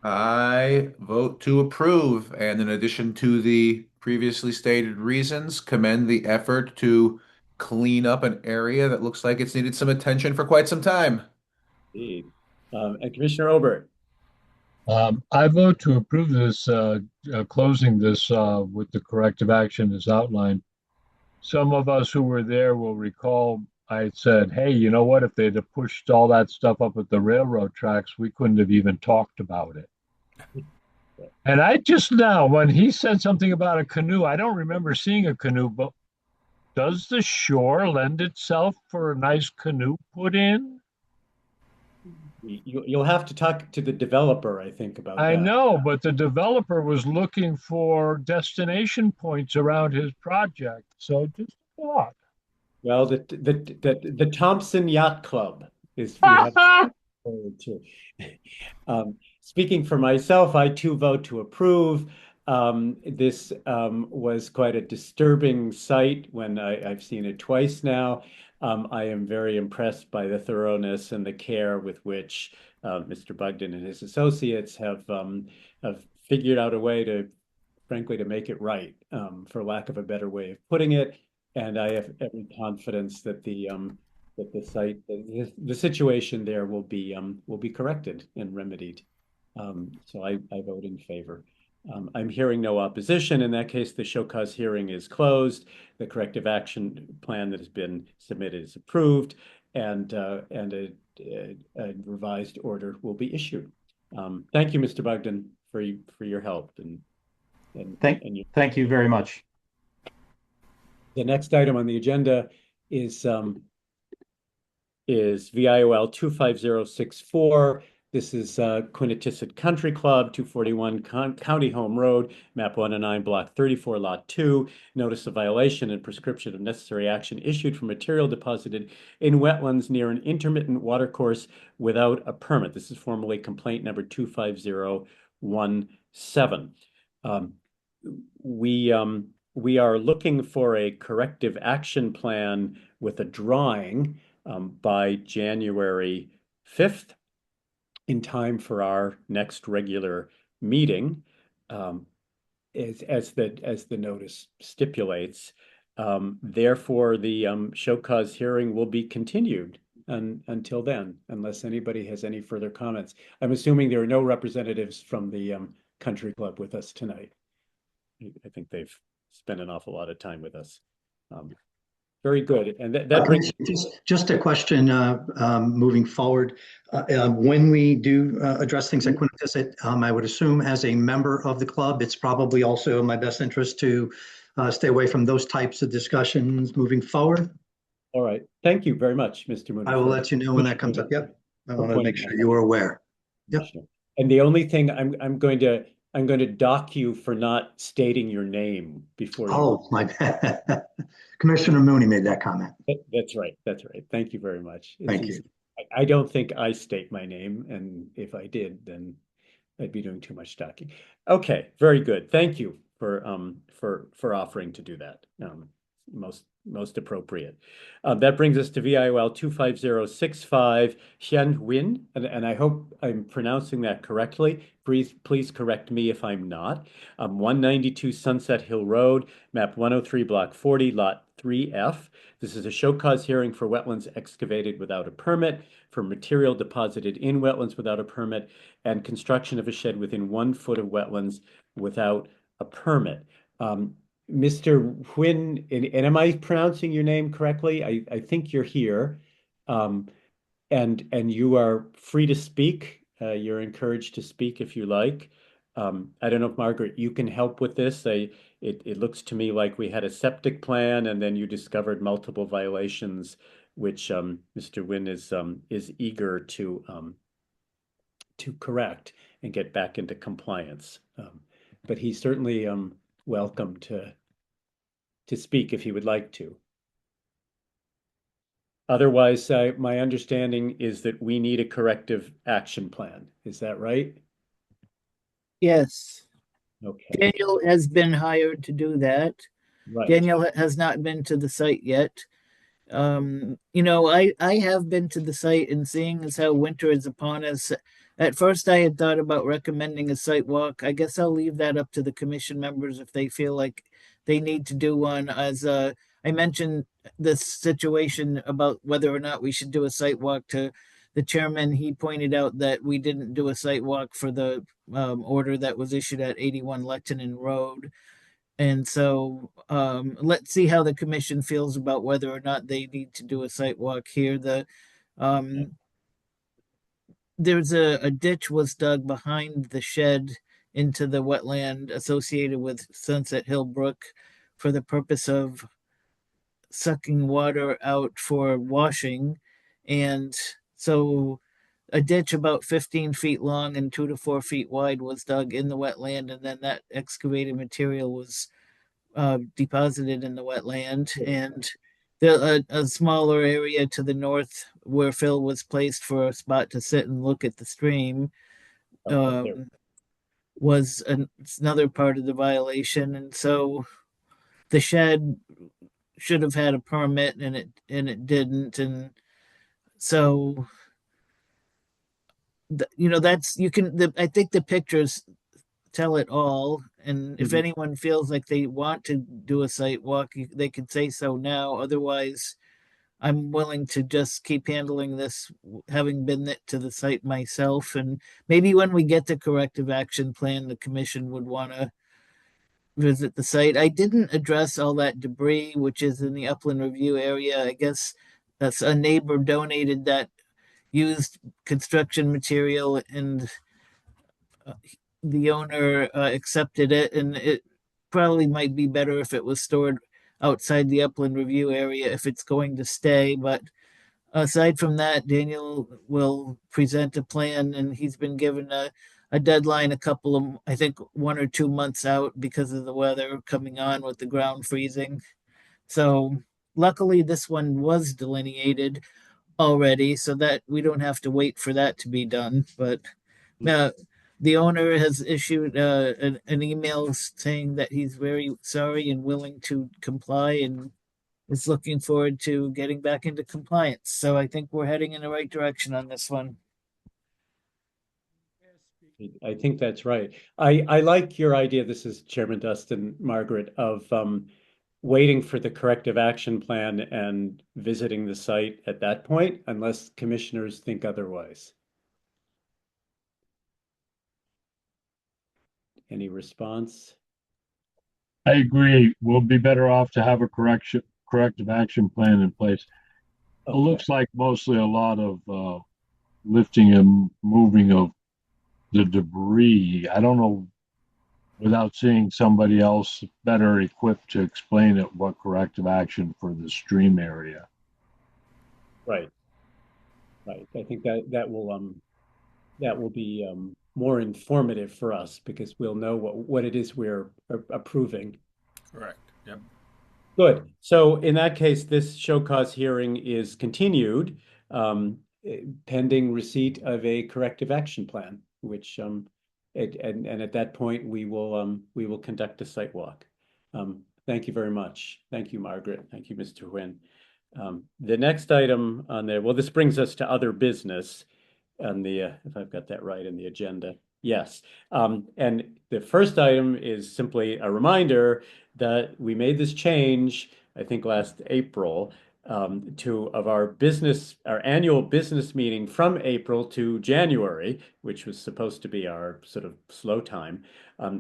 I vote to approve, and in addition to the previously stated reasons, commend the effort to clean up an area that looks like it's needed some attention for quite some time. Indeed. And Commissioner Obert? I vote to approve this, closing this with the corrective action as outlined. Some of us who were there will recall I said, hey, you know what? If they'd have pushed all that stuff up at the railroad tracks, we couldn't have even talked about it. And I just now, when he said something about a canoe, I don't remember seeing a canoe, but does the shore lend itself for a nice canoe put in? You'll have to talk to the developer, I think, about that. I know, but the developer was looking for destination points around his project. So just a thought. Well, the Thompson Yacht Club is we have forward to. Speaking for myself, I too vote to approve. This was quite a disturbing sight when I've seen it twice now. I am very impressed by the thoroughness and the care with which Mr. Bugden and his associates have figured out a way to, frankly, to make it right, for lack of a better way of putting it. And I have every confidence that the site, the situation there will be corrected and remedied. So I vote in favor. I'm hearing no opposition. In that case, the show cause hearing is closed. The corrective action plan that has been submitted is approved, and a revised order will be issued. Thank you, Mr. Bugden, for your help and thank you very much. The next item on the agenda is VIOL 25064. This is Quinnetisset Country Club, 241 County Home Road, map 109, block 34, lot 2. Notice of violation and prescription of necessary action issued for material deposited in wetlands near an intermittent watercourse without a permit. This is formally complaint number 25017. We are looking for a corrective action plan with a drawing by January 5th. In time for our next regular meeting, as the notice stipulates. Therefore, the show cause hearing will be continued until then, unless anybody has any further comments. I'm assuming there are no representatives from the country club with us tonight. I think they've spent an awful lot of time with us. Very good. And that brings just a question moving forward. When we do address things like Quinnetisset, I would assume as a member of the club, it's probably also in my best interest to stay away from those types of discussions moving forward. All right. Thank you very much, Mr. Mooney. I will let you know when that comes up. Yep. I want to make sure you are aware. Yep. And the only thing I'm going to dock you for not stating your name before you. Oh, my bad. Commissioner Mooney made that comment. That's right. That's right. Thank you very much. Thank you. I don't think I state my name, and if I did, then I'd be doing too much talking. Okay, very good. Thank you for offering to do that. Most appropriate. That brings us to VIOL 25065 Hian Huynh, and I hope I'm pronouncing that correctly. Please correct me if I'm not. 192 Sunset Hill Road, map 103, block 40, lot 3F. This is a show cause hearing for wetlands excavated without a permit, for material deposited in wetlands without a permit, and construction of a shed within 1 foot of wetlands without a permit. Mr. Huynh, and am I pronouncing your name correctly? I think you're here. Um, and you are free to speak. You're encouraged to speak if you like. I don't know if Margaret, you can help with this. It looks to me like we had a septic plan, and then you discovered multiple violations, which Mr. Huynh is eager to correct and get back into compliance. But he's certainly welcome to speak if he would like to. Otherwise, my understanding is that we need a corrective action plan. Is that right? Yes, Okay, Daniel has been hired to do that. right. Daniel has not been to the site yet. I have been to the site, and seeing as how winter is upon us, at first I had thought about recommending a site walk. I guess I'll leave that up to the commission members if they feel like they need to do one. As I mentioned this situation about whether or not we should do a site walk to the chairman, he pointed out that we didn't do a site walk for the order that was issued at 81 Lettinen Road. And so let's see how the commission feels about whether or not they need to do a site walk here. Um, there's a ditch was dug behind the shed into the wetland associated with Sunset Hill Brook for the purpose of sucking water out for washing. And so a ditch about 15 feet long and 2 to 4 feet wide was dug in the wetland, and then that excavated material was deposited in the wetland, and a smaller area to the north where fill was placed for a spot to sit and look at the stream um, was another part of the violation. And so the shed should have had a permit, and it didn't. And so that's I think the pictures tell it all. And if anyone feels like they want to do a site walk, they can say so now. Otherwise, I'm willing to just keep handling this, having been to the site myself. And maybe when we get the corrective action plan, the commission would want to visit the site. I didn't address all that debris, which is in the upland review area. I guess that's a neighbor donated that used construction material, and the owner accepted it, and it probably might be better if it was stored outside the upland review area if it's going to stay. But aside from that, Daniel will present a plan, and he's been given a deadline a couple of, I think, 1 or 2 months out because of the weather coming on with the ground freezing. So luckily this one was delineated already, so that we don't have to wait for that to be done. But the owner has issued an email saying that he's very sorry and willing to comply, and is looking forward to getting back into compliance. So I think we're heading in the right direction on this one. I think that's right. I like your idea. This is Chairman Dustin, Margaret, of waiting for the corrective action plan and visiting the site at that point, unless commissioners think otherwise. Any response? I agree. We'll be better off to have a corrective action plan in place. Okay. It looks like mostly a lot of lifting and moving of the debris. I don't know, without seeing somebody else better equipped to explain it, what corrective action for the stream area. Right. Right. I think that will be more informative for us because we'll know what it is we're approving. Correct. Yep. Good. So in that case, this show cause hearing is continued pending receipt of a corrective action plan, which And at that point, we will conduct a site walk. Thank you very much. Thank you, Margaret. Thank you, Mr. Nguyen. The next item on there, well, this brings us to other business on the, if I've got that right in the agenda. Yes. And the first item is simply a reminder that we made this change, I think last April, of our annual business meeting from April to January, which was supposed to be our sort of slow time.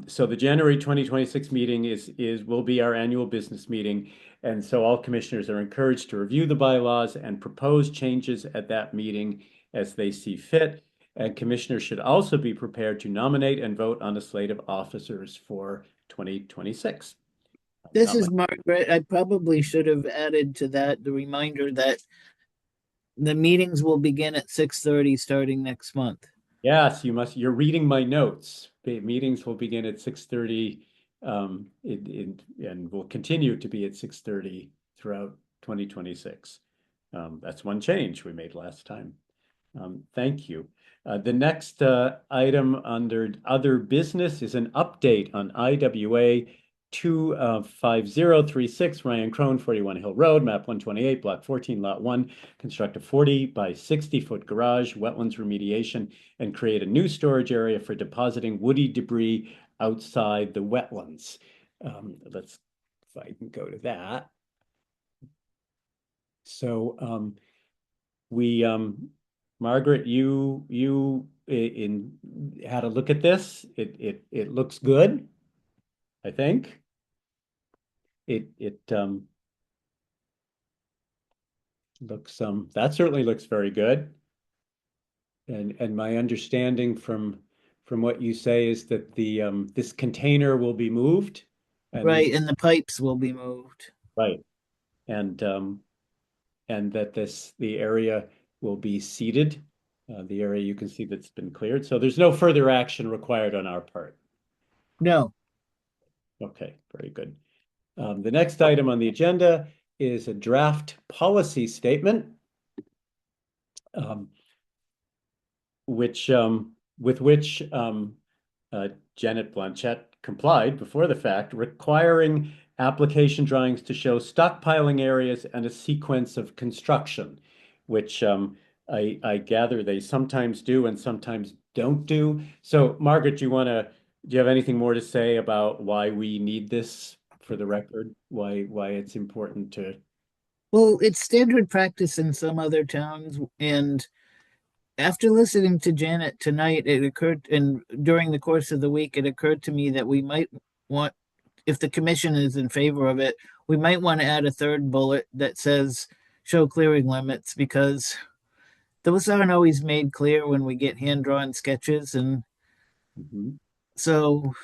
So the January 2026 meeting will be our annual business meeting. And so all commissioners are encouraged to review the bylaws and propose changes at that meeting as they see fit. And commissioners should also be prepared to nominate and vote on a slate of officers for 2026. This is Margaret. I probably should have added to that the reminder that the meetings will begin at 6:30 starting next month. Yes, you're reading my notes. The meetings will begin at 6:30, and will continue to be at 6:30 throughout 2026. That's one change we made last time. Thank you. The next item under other business is an update on IWA 25036 Ryan Crone 41 Hill Road, map 128, block 14, lot 1. Construct a 40 by 60-foot garage, wetlands remediation, and create a new storage area for depositing woody debris outside the wetlands. Let's, if I can go to that. So we Margaret, you had a look at this. It looks good, I think. It looks that certainly looks very good. And my understanding from what you say is that the this container will be moved, and Right, and the pipes will be moved. right, and that the area will be seeded. The area you can see that's been cleared. So there's no further action required on our part. No, Okay, very good. The next item on the agenda is a draft policy statement, which with which Janet Blanchette complied before the fact, requiring application drawings to show stockpiling areas and a sequence of construction, which I gather they sometimes do and sometimes don't do. So, Margaret, do you have anything more to say about why we need this for the record? Why it's important to? well, it's standard practice in some other towns. And after listening to Janet tonight, it occurred, and during the course of the week, it occurred to me that we might want, if the commission is in favor of it, we might want to add a third bullet that says show clearing limits, because those aren't always made clear when we get hand drawn sketches. And Mhm. so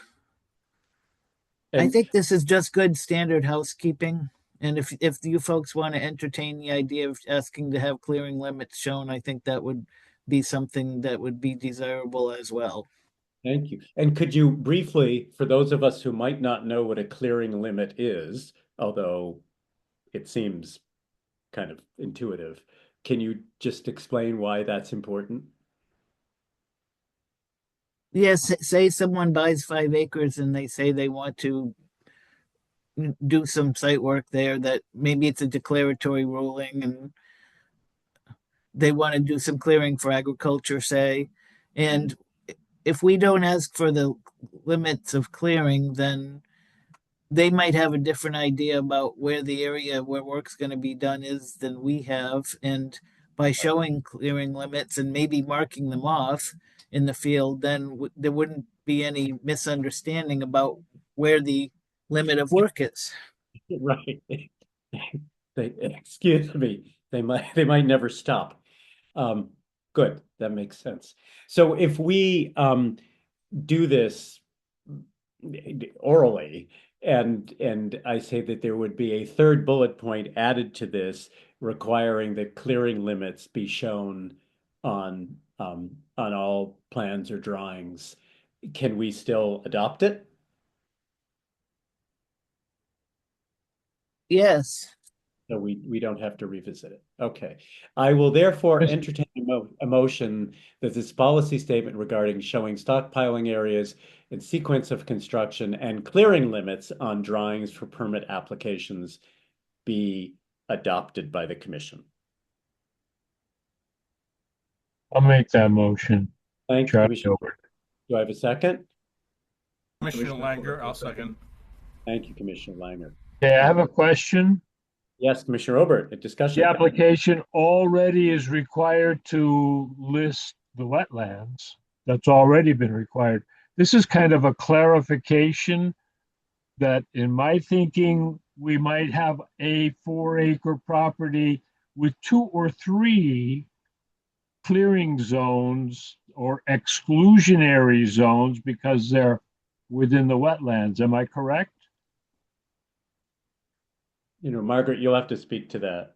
I And think this is just good standard housekeeping. And if you folks want to entertain the idea of asking to have clearing limits shown, I think that would be something that would be desirable as well. thank you. And could you briefly, for those of us who might not know what a clearing limit is, although it seems kind of intuitive, can you just explain why that's important? Yes, say someone buys 5 acres and they say they want to do some site work there, that maybe it's a declaratory ruling and they want to do some clearing for agriculture, say. And if we don't ask for the limits of clearing, then they might have a different idea about where the area where work's going to be done is than we have. And by showing clearing limits and maybe marking them off in the field, then there wouldn't be any misunderstanding about where the limit of work is. Right. Excuse me, they might never stop. Good, that makes sense. So if we do this orally, and I say that there would be a third bullet point added to this requiring that clearing limits be shown on all plans or drawings, can we still adopt it? Yes. So we don't have to revisit it. Okay. I will therefore Mis- entertain a motion that this policy statement regarding showing stockpiling areas and sequence of construction and clearing limits on drawings for permit applications be adopted by the commission. I'll make that motion, Thank you, Charlie Commissioner. Gilbert. Do I have a second? Commissioner Langer, I'll second. Thank you, Commissioner Langer. Okay, I have a question. Yes, Commissioner Obert, a discussion. The application already is required to list the wetlands. That's already been required. This is kind of a clarification that, in my thinking, we might have a 4-acre property with 2 or 3 clearing zones or exclusionary zones because they're within the wetlands. Am I correct? Margaret, you'll have to speak to that.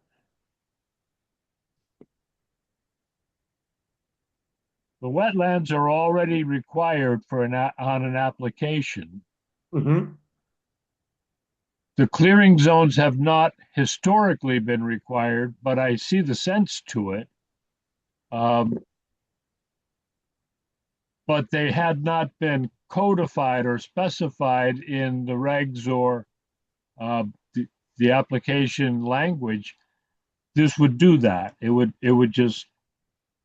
The wetlands are already required for on an application. Mm-hmm. The clearing zones have not historically been required, but I see the sense to it. But they had not been codified or specified in the regs or the application language. This would do that. It would just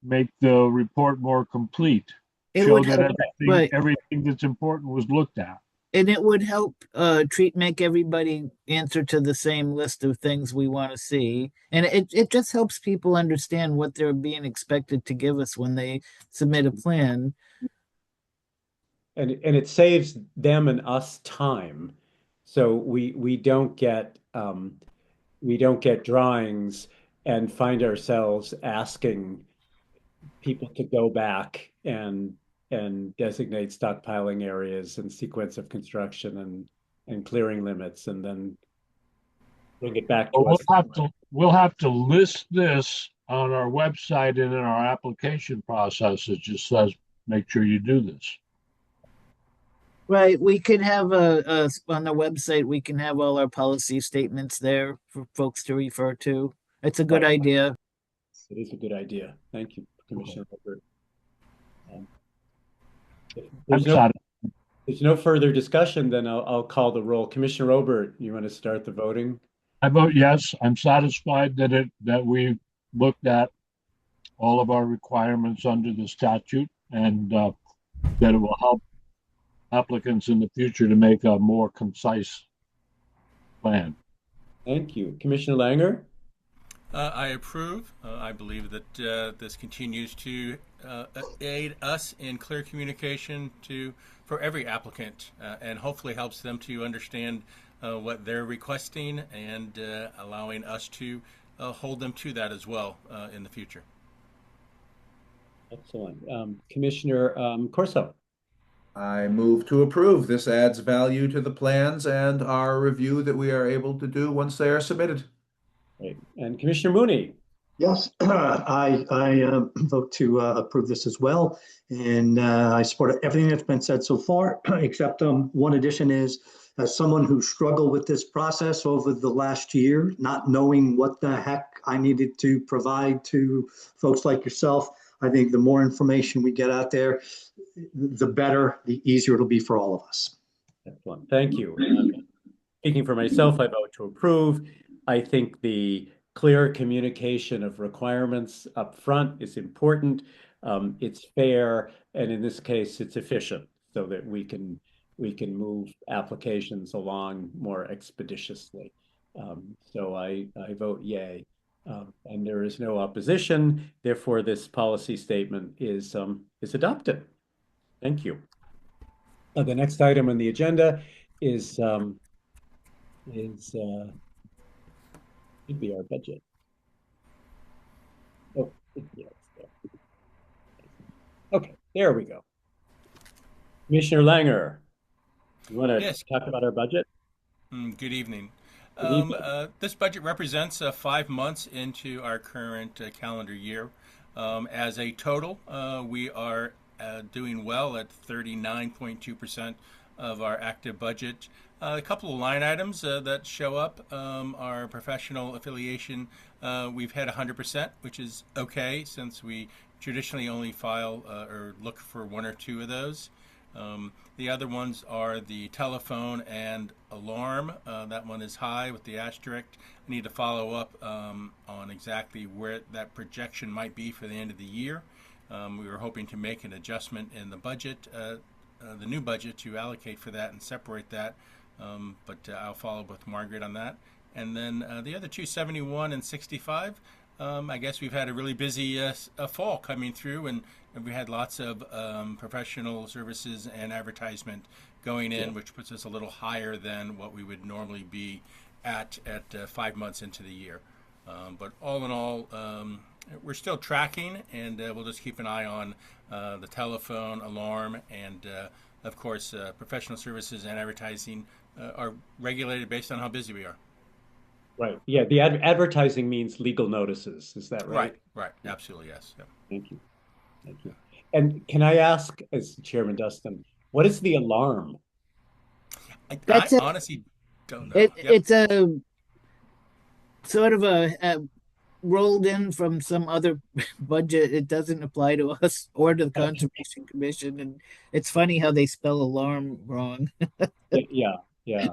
make the report more complete. It Show would that help, right. everything that's important was looked at. And it would help make everybody answer to the same list of things we want to see. And it just helps people understand what they're being expected to give us when they submit a plan. And it saves them and us time. So we don't get drawings and find ourselves asking people to go back and designate stockpiling areas and sequence of construction and clearing limits, and then bring it back to us. We'll have to list this on our website and in our application process. It just says, make sure you do this. Right. We could have on the website, we can have all our policy statements there for folks to refer to. It's a good idea. It is a good idea. Thank you, Commissioner Robert. If there's no further discussion, then I'll call the roll. Commissioner Robert, you want to start the voting? I vote yes. I'm satisfied that we looked at all of our requirements under the statute, and that it will help applicants in the future to make a more concise plan. Thank you. Commissioner Langer? I approve. I believe that this continues to aid us in clear communication for every applicant, and hopefully helps them to understand what they're requesting, and allowing us to hold them to that as well in the future. Excellent. Commissioner Corso? I move to approve. This adds value to the plans and our review that we are able to do once they are submitted. Great. And Commissioner Mooney? Yes, I vote to approve this as well. And I support everything that's been said so far, except one addition is, as someone who struggled with this process over the last year, not knowing what the heck I needed to provide to folks like yourself, I think the more information we get out there, the better, the easier it'll be for all of us. Excellent. Thank you. Speaking for myself, I vote to approve. I think the clear communication of requirements up front is important. It's fair, and in this case, it's efficient, so that we can move applications along more expeditiously. So I vote yay. And there is no opposition. Therefore, this policy statement is adopted. Thank you. The next item on the agenda is should be our budget. Oh, yeah, okay, there we go. Commissioner Langer, you want to talk about our budget? Good evening. Good evening. This budget represents 5 months into our current calendar year. As a total, we are doing well at 39.2% of our active budget. A couple of line items that show up are professional affiliation. We've had 100%, which is okay since we traditionally only file or look for one or two of those. The other ones are the telephone and alarm. That one is high with the asterisk. I need to follow up on exactly where that projection might be for the end of the year. We were hoping to make an adjustment in the budget, the new budget, to allocate for that and separate that. But I'll follow up with Margaret on that. And then the other two, 71 and 65, I guess we've had a really busy fall coming through, and we had lots of professional services and advertisement going in, which puts us a little higher than what we would normally be at 5 months into the year. But all in all, we're still tracking, and we'll just keep an eye on the telephone, alarm, and of course, professional services and advertising are regulated based on how busy we are. Right. Yeah. The advertising means legal notices. Is that right? Right. Absolutely, yes. Yep. Thank you. Thank you. And can I ask, as Chairman Dustin, what is the alarm? I honestly don't know. Yep. It's a sort of a rolled in from some other budget. It doesn't apply to us or to the Conservation Commission. And it's funny how they spell alarm wrong. Yeah. Yeah.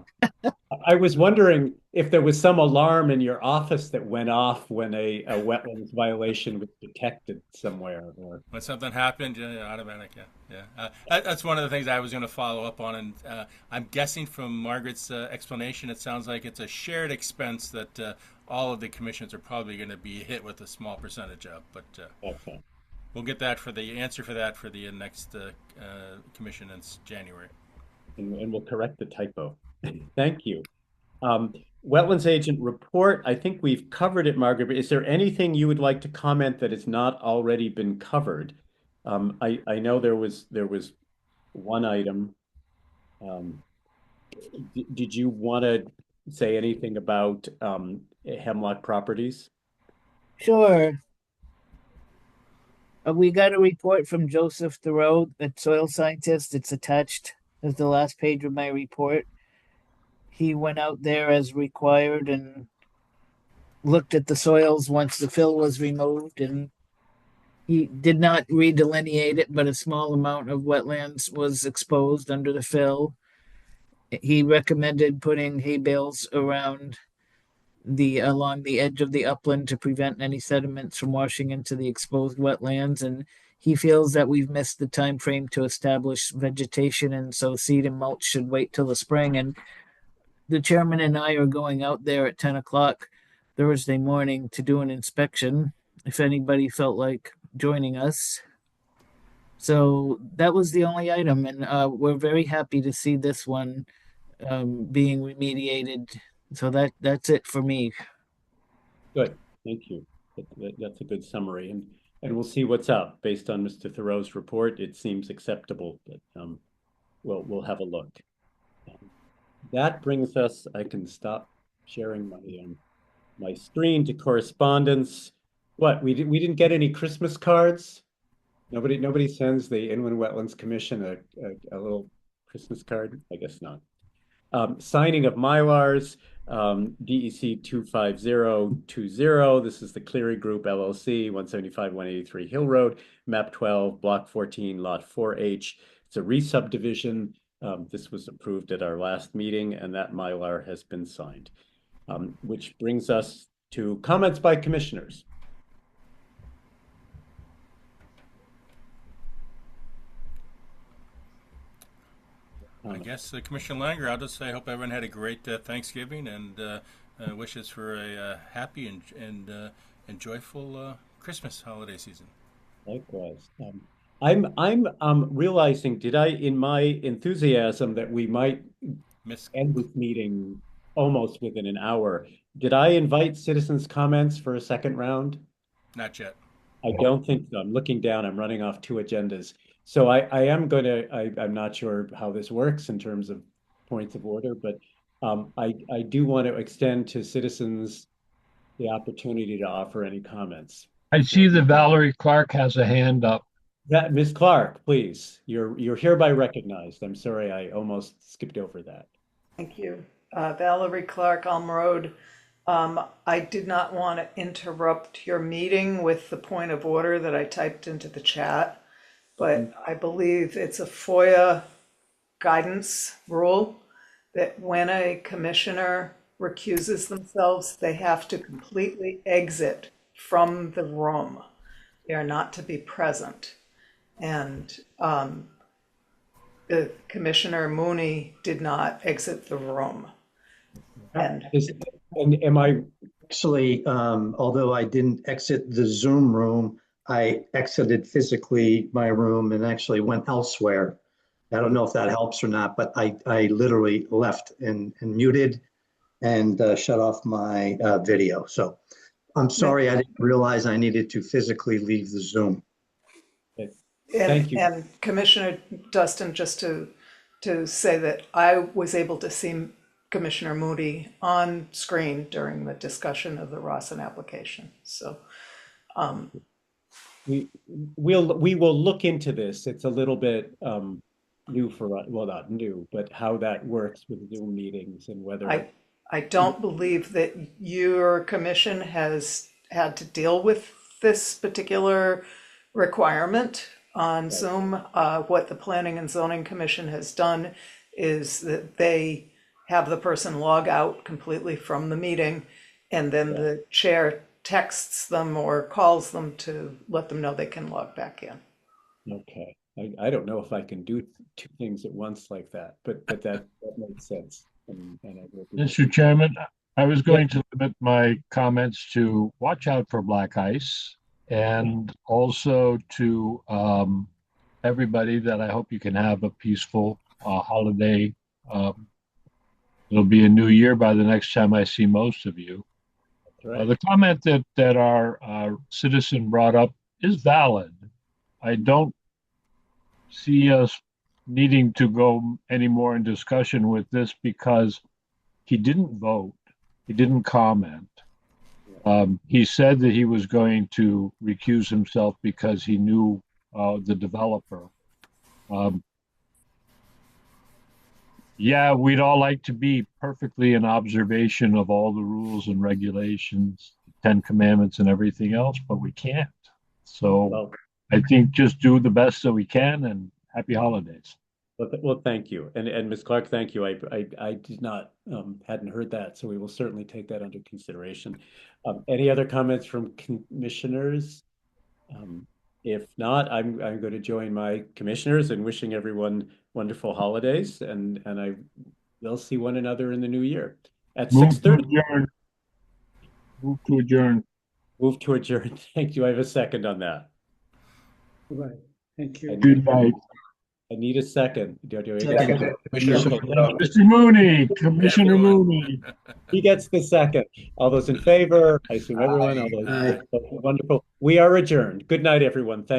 I was wondering if there was some alarm in your office that went off when a wetlands violation was detected somewhere, or when something happened, automatic, yeah. That's one of the things I was going to follow up on, and I'm guessing from Margaret's explanation, it sounds like it's a shared expense that all of the commissions are probably going to be hit with a small percentage of, but okay. We'll get that for the answer for that for the next commission in January. And we'll correct the typo. Thank you. Wetlands agent report. I think we've covered it, Margaret, but is there anything you would like to comment that has not already been covered? I know there was one item. Did you want to say anything about Hemlock Properties? Sure. We got a report from Joseph Thoreau, the soil scientist. It's attached as the last page of my report. He went out there as required and looked at the soils once the fill was removed, and he did not redelineate it, but a small amount of wetlands was exposed under the fill. He recommended putting hay bales around along the edge of the upland to prevent any sediments from washing into the exposed wetlands, and he feels that we've missed the time frame to establish vegetation, and so seed and mulch should wait till the spring. And the chairman and I are going out there at 10 o'clock Thursday morning to do an inspection if anybody felt like joining us. So that was the only item, and we're very happy to see this one being remediated. So that's it for me. Good, thank you. That's a good summary, and we'll see what's up based on Mr. Thoreau's report. It seems acceptable, but we'll have a look. That brings us. I can stop sharing my screen to correspondence. What we didn't get any Christmas cards. Nobody sends the Inland Wetlands Commission a little Christmas card. I guess not. Signing of Mylars, DEC 25020. This is the Cleary Group LLC, 175-183 Hill Road, map 12, block 14, lot 4H. It's a re-subdivision. This was approved at our last meeting, and that Mylar has been signed, which brings us to comments by commissioners. I guess Commissioner Langer, I'll just say I hope everyone had a great Thanksgiving, and wishes for a happy and joyful Christmas holiday season. Likewise. I'm realizing, did I, in my enthusiasm that we might end this meeting almost within an hour, did I invite citizens' comments for a second round? Not yet. I don't think so. I'm looking down. I'm running off two agendas. So I'm not sure how this works in terms of points of order, but I do want to extend to citizens the opportunity to offer any comments. I see that Valerie Clark has a hand up. Ms. Clark, please. You're hereby recognized. I'm sorry, I almost skipped over that. Thank you. Valerie Clark, Elm Road. I did not want to interrupt your meeting with the point of order that I typed into the chat, but I believe it's a FOIA guidance rule that when a commissioner recuses themselves, they have to completely exit from the room. They are not to be present. And the Commissioner Mooney did not exit the room. And And am I, Actually, although I didn't exit the Zoom room, I exited physically my room and actually went elsewhere. I don't know if that helps or not, but I literally left and muted and shut off my video. So I'm sorry, I didn't realize I needed to physically leave the Zoom. thank you. And Commissioner Dustin, just to say that I was able to see Commissioner Moody on screen during the discussion of the Rawson application. So we will look into this. It's a little bit new for us. Well, not new, but how that works with Zoom meetings and whether I don't believe that your commission has had to deal with this particular requirement on Zoom. What the Planning and Zoning Commission has done is that they have the person log out completely from the meeting, and then the chair texts them or calls them to let them know they can log back in. Okay. I don't know if I can do two things at once like that, but that makes sense. And I will be Mr. Chairman, I was going to limit my comments to watch out for black ice and also to everybody that I hope you can have a peaceful holiday. It'll be a new year by the next time I see most of you. right. The comment that our citizen brought up is valid. I don't see us needing to go any more in discussion with this because he didn't vote, he didn't comment. He said that he was going to recuse himself because he knew the developer. Yeah, we'd all like to be perfectly in observation of all the rules and regulations, Ten Commandments and everything else, but we can't. So Well, I think just do the best that we can and happy holidays. well, thank you. And Ms. Clark, thank you. I did not hadn't heard that, so we will certainly take that under consideration. Any other comments from commissioners? If not, I'm going to join my commissioners in wishing everyone wonderful holidays, and I will see one another in the new year at Move to 6:30. adjourn. Move to adjourn. Move to adjourn. Thank you. I have a second on that. Right. Thank I you. need, Good night. I need a second. Do I get Second. it? Commissioner Okay. Saputo. Mr. Mooney, Commissioner Everyone. Mooney. He gets the second. All those in favor? I assume everyone. All those Aye. wonderful. We are adjourned. Good night, everyone. Thank